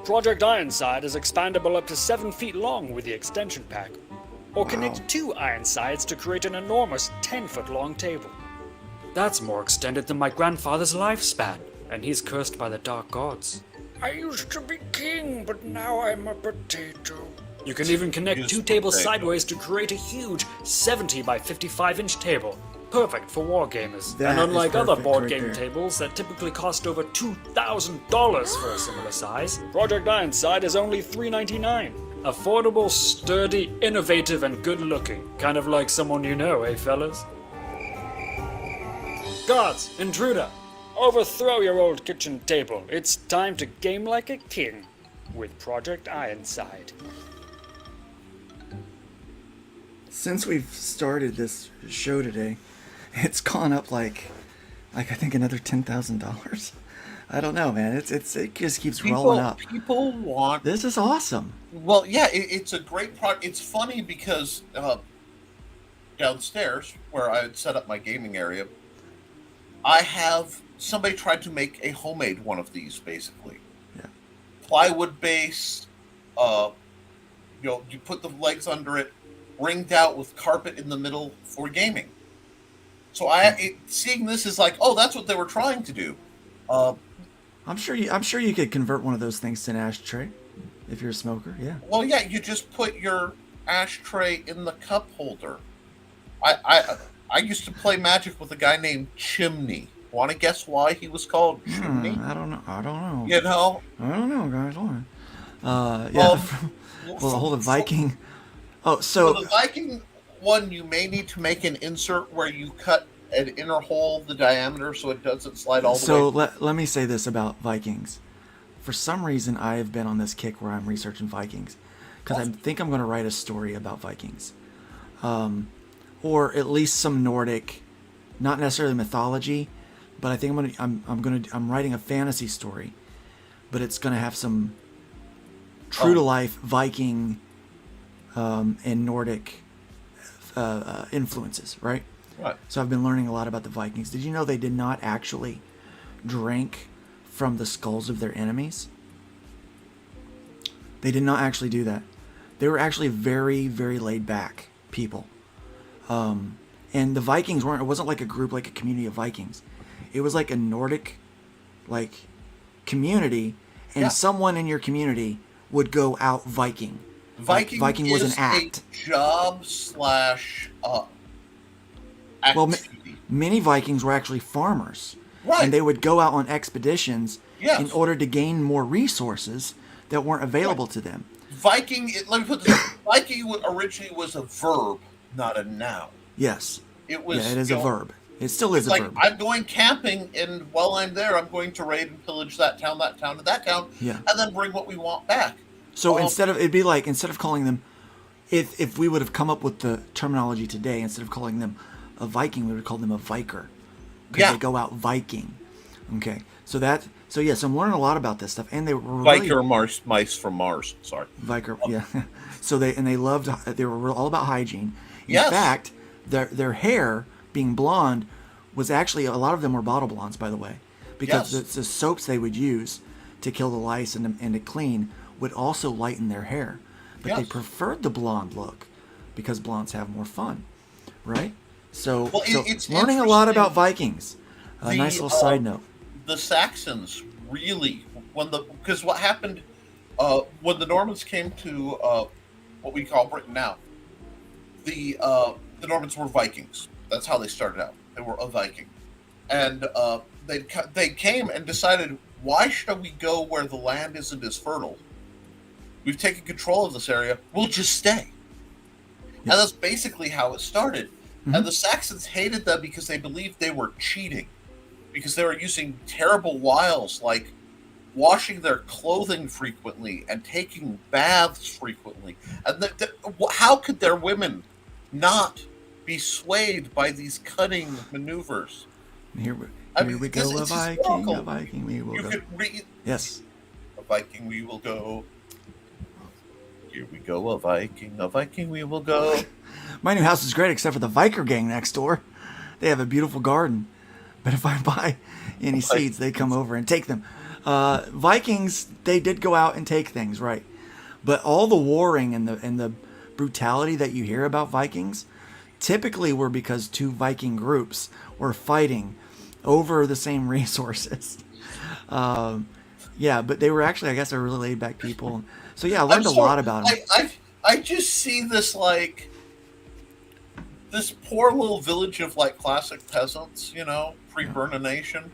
Project Ironside is expandable up to 7 feet long with the extension pack. Or connect 2 Ironsides to create an enormous 10-foot long table. That's more extended than my grandfather's lifespan, and he's cursed by the dark gods. I used to be king, but now I'm a potato. You can even connect 2 tables sideways to create a huge 70 by 55 inch table. Perfect for wargamers. That And is unlike other perfect board right game there. tables that typically cost over $2,000 for a similar size, Project Ironside is only $3.99. Affordable, sturdy, innovative, and good looking. Kind of like someone you know, eh, fellas? Guards, intruder! Overthrow your old kitchen table. It's time to game like a king with Project Ironside. Since we've started this show today, it's gone up like I think another $10,000. I don't know, man. It just keeps rolling up. People want. This is awesome. Well, yeah, it's a great product. It's funny because downstairs where I had set up my gaming area, I have somebody tried to make a homemade one of these, basically. Yeah. Plywood base. You put the legs under it, ringed out with carpet in the middle for gaming. So seeing this is like, oh, that's what they were trying to do. I'm sure you could convert one of those things to an ashtray if you're a smoker. Yeah. Well, yeah, you just put your ashtray in the cup holder. I used to play Magic with a guy named Chimney. Want to guess why he was called Chimney? I don't know. You know? I don't know, guys. Hold on. Yeah. Well, hold a Viking. Oh, so For the Viking one, you may need to make an insert where you cut an inner hole the diameter so it doesn't slide all the way. So let me say this about Vikings. For some reason, I have been on this kick where I'm researching Vikings because I think I'm going to write a story about Vikings, or at least some Nordic, not necessarily mythology, but I think I'm writing a fantasy story, but it's going to have some true to life Viking and Nordic influences, right? Right. So I've been learning a lot about the Vikings. Did you know they did not actually drink from the skulls of their enemies? They did not actually do that. They were actually very, very laid back people. And the Vikings it wasn't like a group, like a community of Vikings. It was like a Nordic, community, and someone in your community would go out Viking. Viking was an act. A job / activity. Many Vikings were actually farmers. Right. And they would go out on expeditions Yes. in order to gain more resources that weren't available to them. Viking, let me put this. Viking originally was a verb, not a noun. Yes. It was. Yeah, it is a verb. It still is a like, verb. I'm going camping, and while I'm there, I'm going to raid and pillage that town, and that town, Yeah. and then bring what we want back. So instead of calling them, if we would have come up with the terminology today, instead of calling them a Viking, we would call them a Viker. Because they go out Viking. Okay. So I'm learning a lot about this stuff, and they were really, Viker mice from Mars. Sorry. Viker, yeah. So they were all about hygiene. In Yes. fact, their hair being blonde was actually, a lot of them were bottle blondes, by the way, because the soaps they would use to kill the lice and to clean would also lighten their hair, but they preferred the blonde look because blondes have more fun, right? So, it's learning a lot interesting. about Vikings. A nice little side note. The Saxons really, because what happened when the Normans came to what we call Britain now, the Normans were Vikings. That's how they started out. They were a Viking, and they came and decided, why should we go where the land isn't as fertile? We've taken control of this area. We'll just stay. And that's basically how it started. Mm-hmm. And the Saxons hated them because they believed they were cheating, because they were using terrible wiles like washing their clothing frequently and taking baths frequently. And how could their women not be swayed by these cunning maneuvers? Here we go, a Viking, we will go. Yes. A Viking we will go. Here we go, a Viking we will go. My new house is great except for the Viker gang next door. They have a beautiful garden. But if I buy any seeds, they come over and take them. Vikings, they did go out and take things, right? But all the warring and the brutality that you hear about Vikings typically were because two Viking groups were fighting over the same resources. Yeah, but they were actually, I guess, they're really laid back people. So yeah, I learned a lot about them. I just see this like this poor little village of like classic peasants, you know, pre-Burn Nation,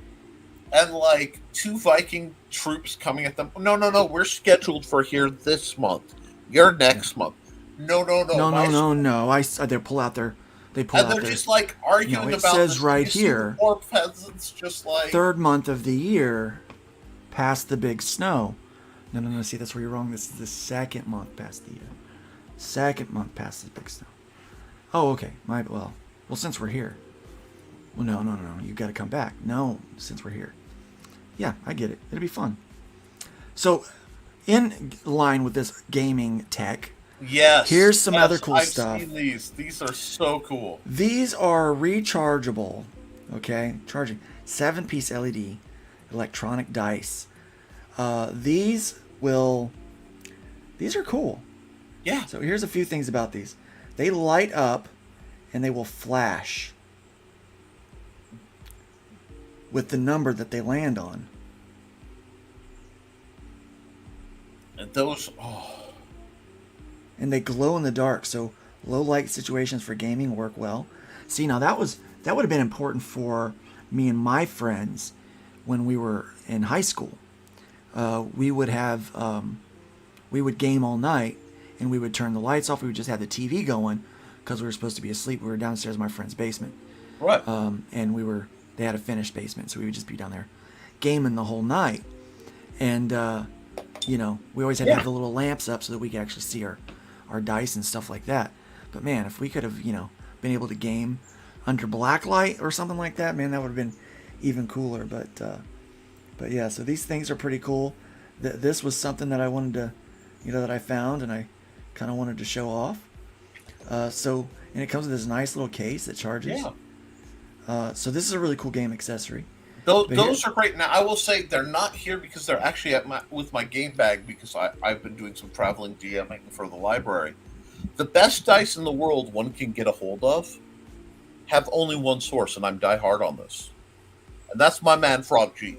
and like two Viking troops coming at them. No, we're scheduled for here this month. You're next month. No. They pull out their. And they're just like arguing it about. It says this. right here. Poor peasants, just like third month of the year, past the big snow. No. See, that's where you're wrong. This is the second month past the year. Second month past the big snow. Oh, okay. Well, since we're here. Well, no. You got to come back. No, since we're here. Yeah, I get it. It'll be fun. So, in line with this gaming tech, yes, here's some other cool stuff. I've seen these. These are so cool. These are rechargeable. Okay, charging 7-piece LED electronic dice. These are cool. Yeah. So here's a few things about these. They light up and they will flash with the number that they land on. And those, and they glow in the dark, so low light situations for gaming work well. See, now that would have been important for me and my friends when we were in high school. We would game all night, and we would turn the lights off. We would just have the TV going because we were supposed to be asleep. We were downstairs in my friend's basement, right? And they had a finished basement, so we would just be down there gaming the whole night. And we always had to have the little lamps up so that we could actually see our dice and stuff like that. But man, if we could have been able to game under black light or something like that, man, that would have been even cooler. But yeah, so these things are pretty cool. This was something that I wanted to, that I found and I kind of wanted to show off. And it comes with this nice little case that charges. Yeah. So this is a really cool game accessory. Those are great. Now I will say they're not here because they're actually with my game bag because I've been doing some traveling DMing for the library. The best dice in the world one can get a hold of have only one source, and I'm die hard on this, and that's my man Frog G.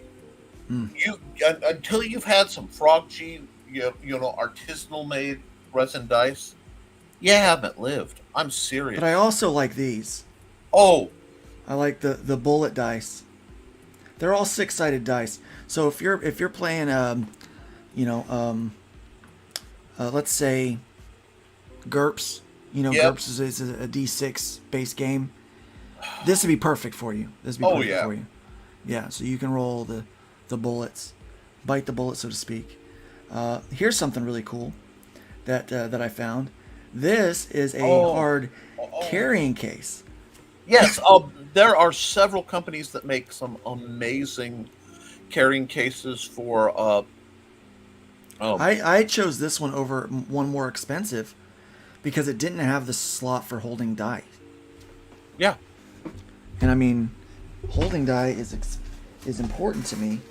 Until you've had some Frog G, artisanal made resin dice, you haven't lived. I'm serious. But I also like these. Oh, I like the bullet dice. They're all 6-sided dice. So if you're playing, let's say GURPS. GURPS is a D6 base game. This would be perfect for you. For you. Yeah, so you can roll the bullets, bite the bullet, so to speak. Here's something really cool that I found. This is a hard carrying case. Yes, there are several companies that make some amazing carrying cases for. I chose this one over one more expensive because it didn't have the slot for holding die. Yeah, and I mean, holding die is important to me,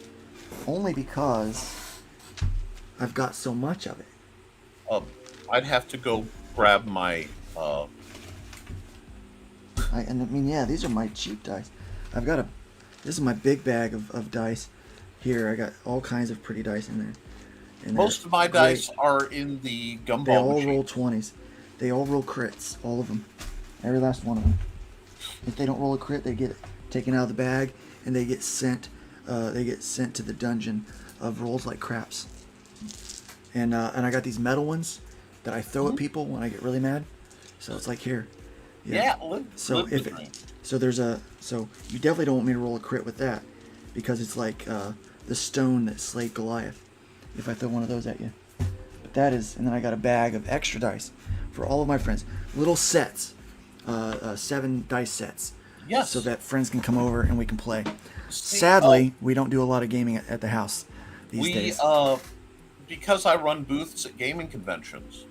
only because I've got so much of it. I'd have to go grab my. These are my cheap dice. This is my big bag of dice. Here, I got all kinds of pretty dice in there. And most of my dice are in the gumball They all machine. roll 20s. They all roll crits, all of them. Every last one of them. If they don't roll a crit, they get taken out of the bag, and they get sent to the dungeon of rolls like craps. And I got these metal ones that I throw at people when I get really mad. So it's like here. Yeah. So you definitely don't want me to roll a crit with that, because it's like the stone that slayed Goliath. If I throw one of those at you. But that is, and then I got a bag of extra dice for all of my friends. Little sets, 7 dice sets. Yes. So that friends can come over and we can play. Sadly, we don't do a lot of gaming at the house these days. Because I run booths at gaming conventions,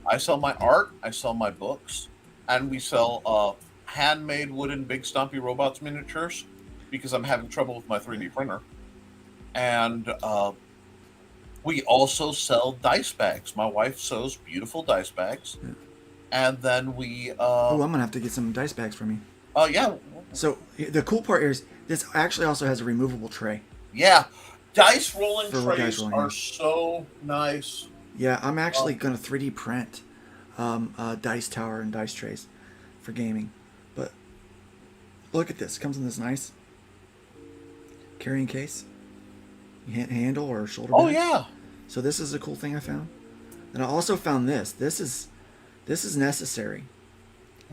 I sell my art, I sell my books, and we sell handmade wooden Big Stompy Robots miniatures because I'm having trouble with my 3D printer. And we also sell dice bags. My wife sews beautiful dice bags. Yeah. And then we... oh, I'm going to have to get some dice bags from you. Oh, yeah. So the cool part is this actually also has a removable tray. Yeah. Dice rolling For trays rolling, are yeah. so nice. Yeah, I'm actually going to 3D print a dice tower and dice trays for gaming. But look at this. It comes in this nice carrying case. Handle or shoulder bag. Oh, yeah. So this is a cool thing I found. And I also found this. This is necessary.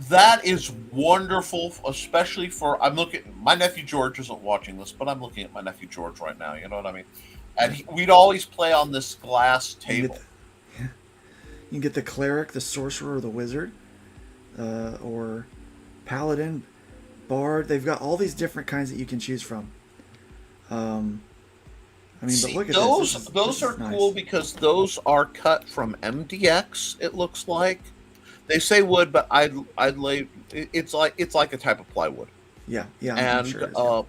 That is wonderful, especially for... I'm looking... My nephew George isn't watching this, but I'm looking at my nephew George right now. You know what I mean? And we'd always play on this glass table. You can get the cleric, the sorcerer, the wizard, or paladin, bard. They've got all these different kinds that you can choose from. I mean, See, but look at those. this. Those are nice. cool because those are cut from MDX. It looks like they say wood, but I'd lay. It's like a type of plywood. Yeah, I'm And sure it is, yeah.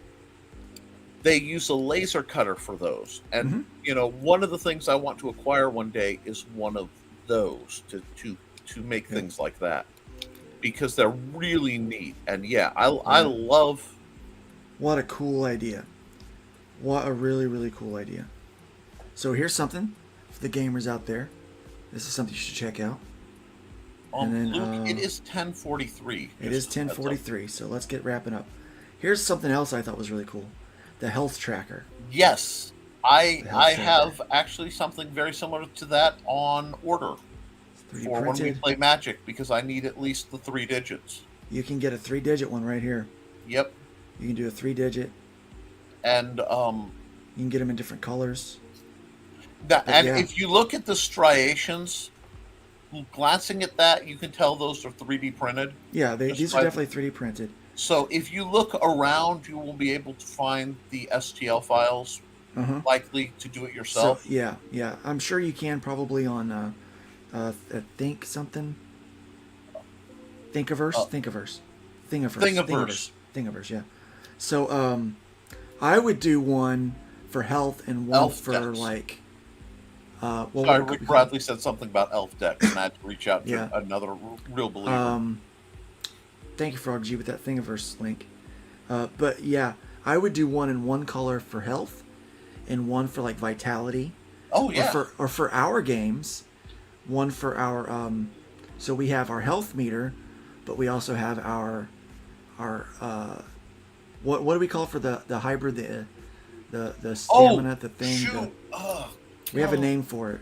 They use a laser cutter for those. And you know, one of the things I want to acquire one day is one of those to make things like that because they're really neat. And yeah, I love. What a cool idea! What a really, really cool idea. So here's something for the gamers out there. This is something you should check out. And then, Luke, it is 10:43. It is 10:43. So let's get wrapping up. Here's something else I thought was really cool: the health tracker. Yes, I have actually something very similar to that on order for when we play Magic because I need at least the 3 digits. You can get a 3-digit one right here. Yep. You can do a 3-digit. And you can get them in different colors. If you look at the striations, glancing at that, you can tell those are 3D printed. Yeah, these are definitely 3D printed. So if you look around, you will be able to find the STL files. Likely to do it yourself. So, yeah. I'm sure you can probably on Think something. Thingiverse. Yeah. So I would do one for health and one Elf for decks. like. Sorry, Rick Bradley said something about elf decks, and I had to reach out to another real believer. Thank you, Frog G, with that Thingiverse link. But yeah, I would do one in one color for health, and one for like vitality. Oh yeah. Or for our games, one for our so we have our health meter, but we also have our what do we call it for the hybrid the stamina the thing. Shoot. We have a name for it.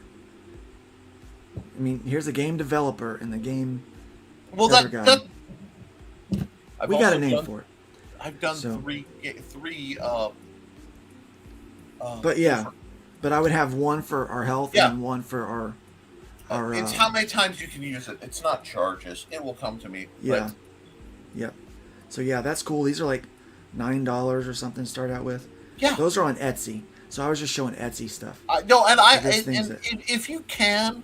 I mean, here's a game developer and the game. Well, guy. We got a name for it. I've done three. But yeah, but I would have one for our health and one for our. It's how many times you can use it. It's not charges. It will come to me. Yeah. Yep. So yeah, that's cool. These are like $9 or something to start out with. Yeah. Those are on Etsy. So I was just showing Etsy stuff. If you can,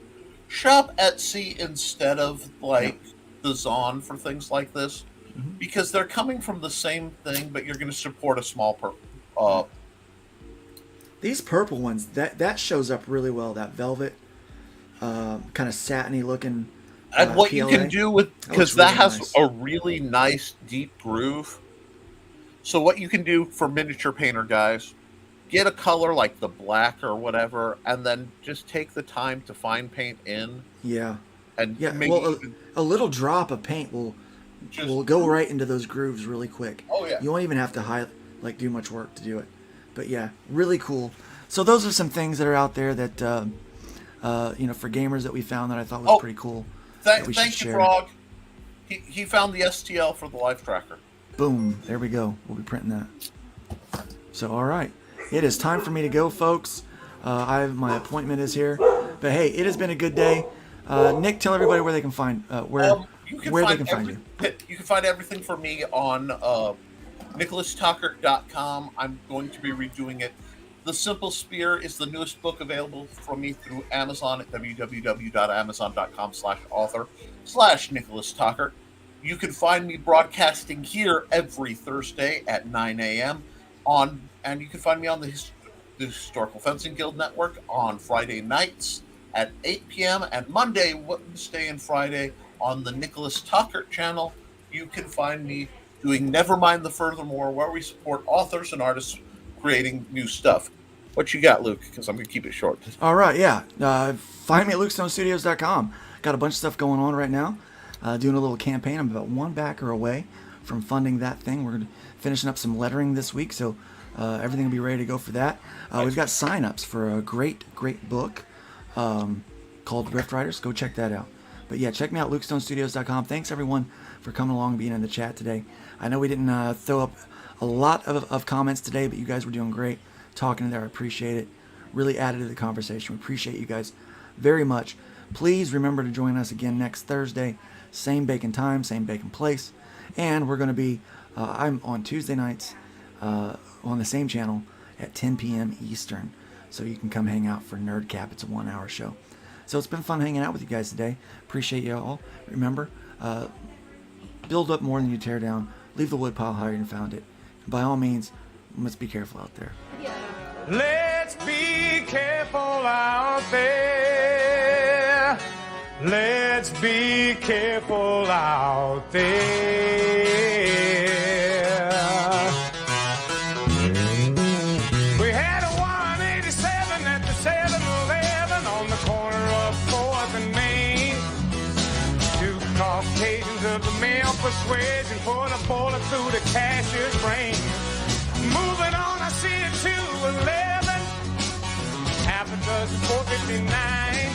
shop Etsy instead of the Zon for things like this, because they're coming from the same thing, but you're going to support a small These purple ones that shows up really well. That velvet, kind of satiny looking. And what PLA. you can do with because that has a really nice deep groove. So what you can do for miniature painter guys. Get a color like the black or whatever, and then just take the time to fine paint in. Yeah. And a little drop of paint will go right into those grooves really quick. Oh yeah. You won't even have to do much work to do it. But yeah, really cool. So those are some things that are out there that for gamers that we found that I thought was pretty cool. Thank you, Frog. He found the STL for the life tracker. Boom. There we go. We'll be printing that. So all right. it is time for me to go, folks. My appointment is here. But hey, it has been a good day. Nick, tell everybody where they can find You can find you. You can find everything for me on nicholastalker.com. I'm going to be redoing it. The Simple Spear is the newest book available from me through Amazon at www.amazon.com/author/Nicholas You can find me broadcasting here every Thursday at 9 a.m. and you can find me on the Historical Fencing Guild Network on Friday nights at 8 p.m. and Monday, Wednesday, and Friday on the Nicholas Talker channel. You can find me doing Nevermind the Furthermore, where we support authors and artists creating new stuff. What you got, Luke? Because I'm going to keep it short. All right, yeah. Find me at LukeStoneStudios.com. Got a bunch of stuff going on right now. Doing a little campaign. I'm about one backer away from funding that thing. We're finishing up some lettering this week, so everything will be ready to go for that. We've got sign-ups for a great book called Rift Riders. Go check that out. But yeah, check me out, LukeStoneStudios.com. Thanks, everyone, for coming along and being in the chat today. I know we didn't throw up a lot of comments today, but you guys were doing great talking there. I appreciate it. Really added to the conversation. We appreciate you guys very much. Please remember to join us again next Thursday. Same bacon time, same bacon place. And we're going to be, I'm on Tuesday nights on the same channel at 10 p.m. Eastern. So you can come hang out for Nerd Cap. It's a 1-hour show. So it's been fun hanging out with you guys today. Appreciate you all. Remember, build up more than you tear down. Leave the wood pile higher than you found it. And by all means, let's be careful out there. Let's be careful out there. Let's be careful out there. We had a 187 at the 7-Eleven on the corner of 4th and Main. 2 Caucasians of the male persuasion put a bullet through the cashier's brain. Moving on, I see a 211, half a dozen 459,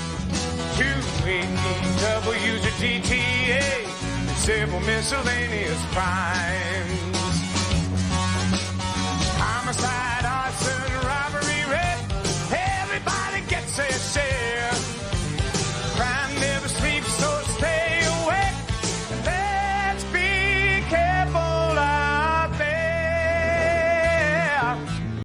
2 AEWs, a GTA, and several miscellaneous crimes.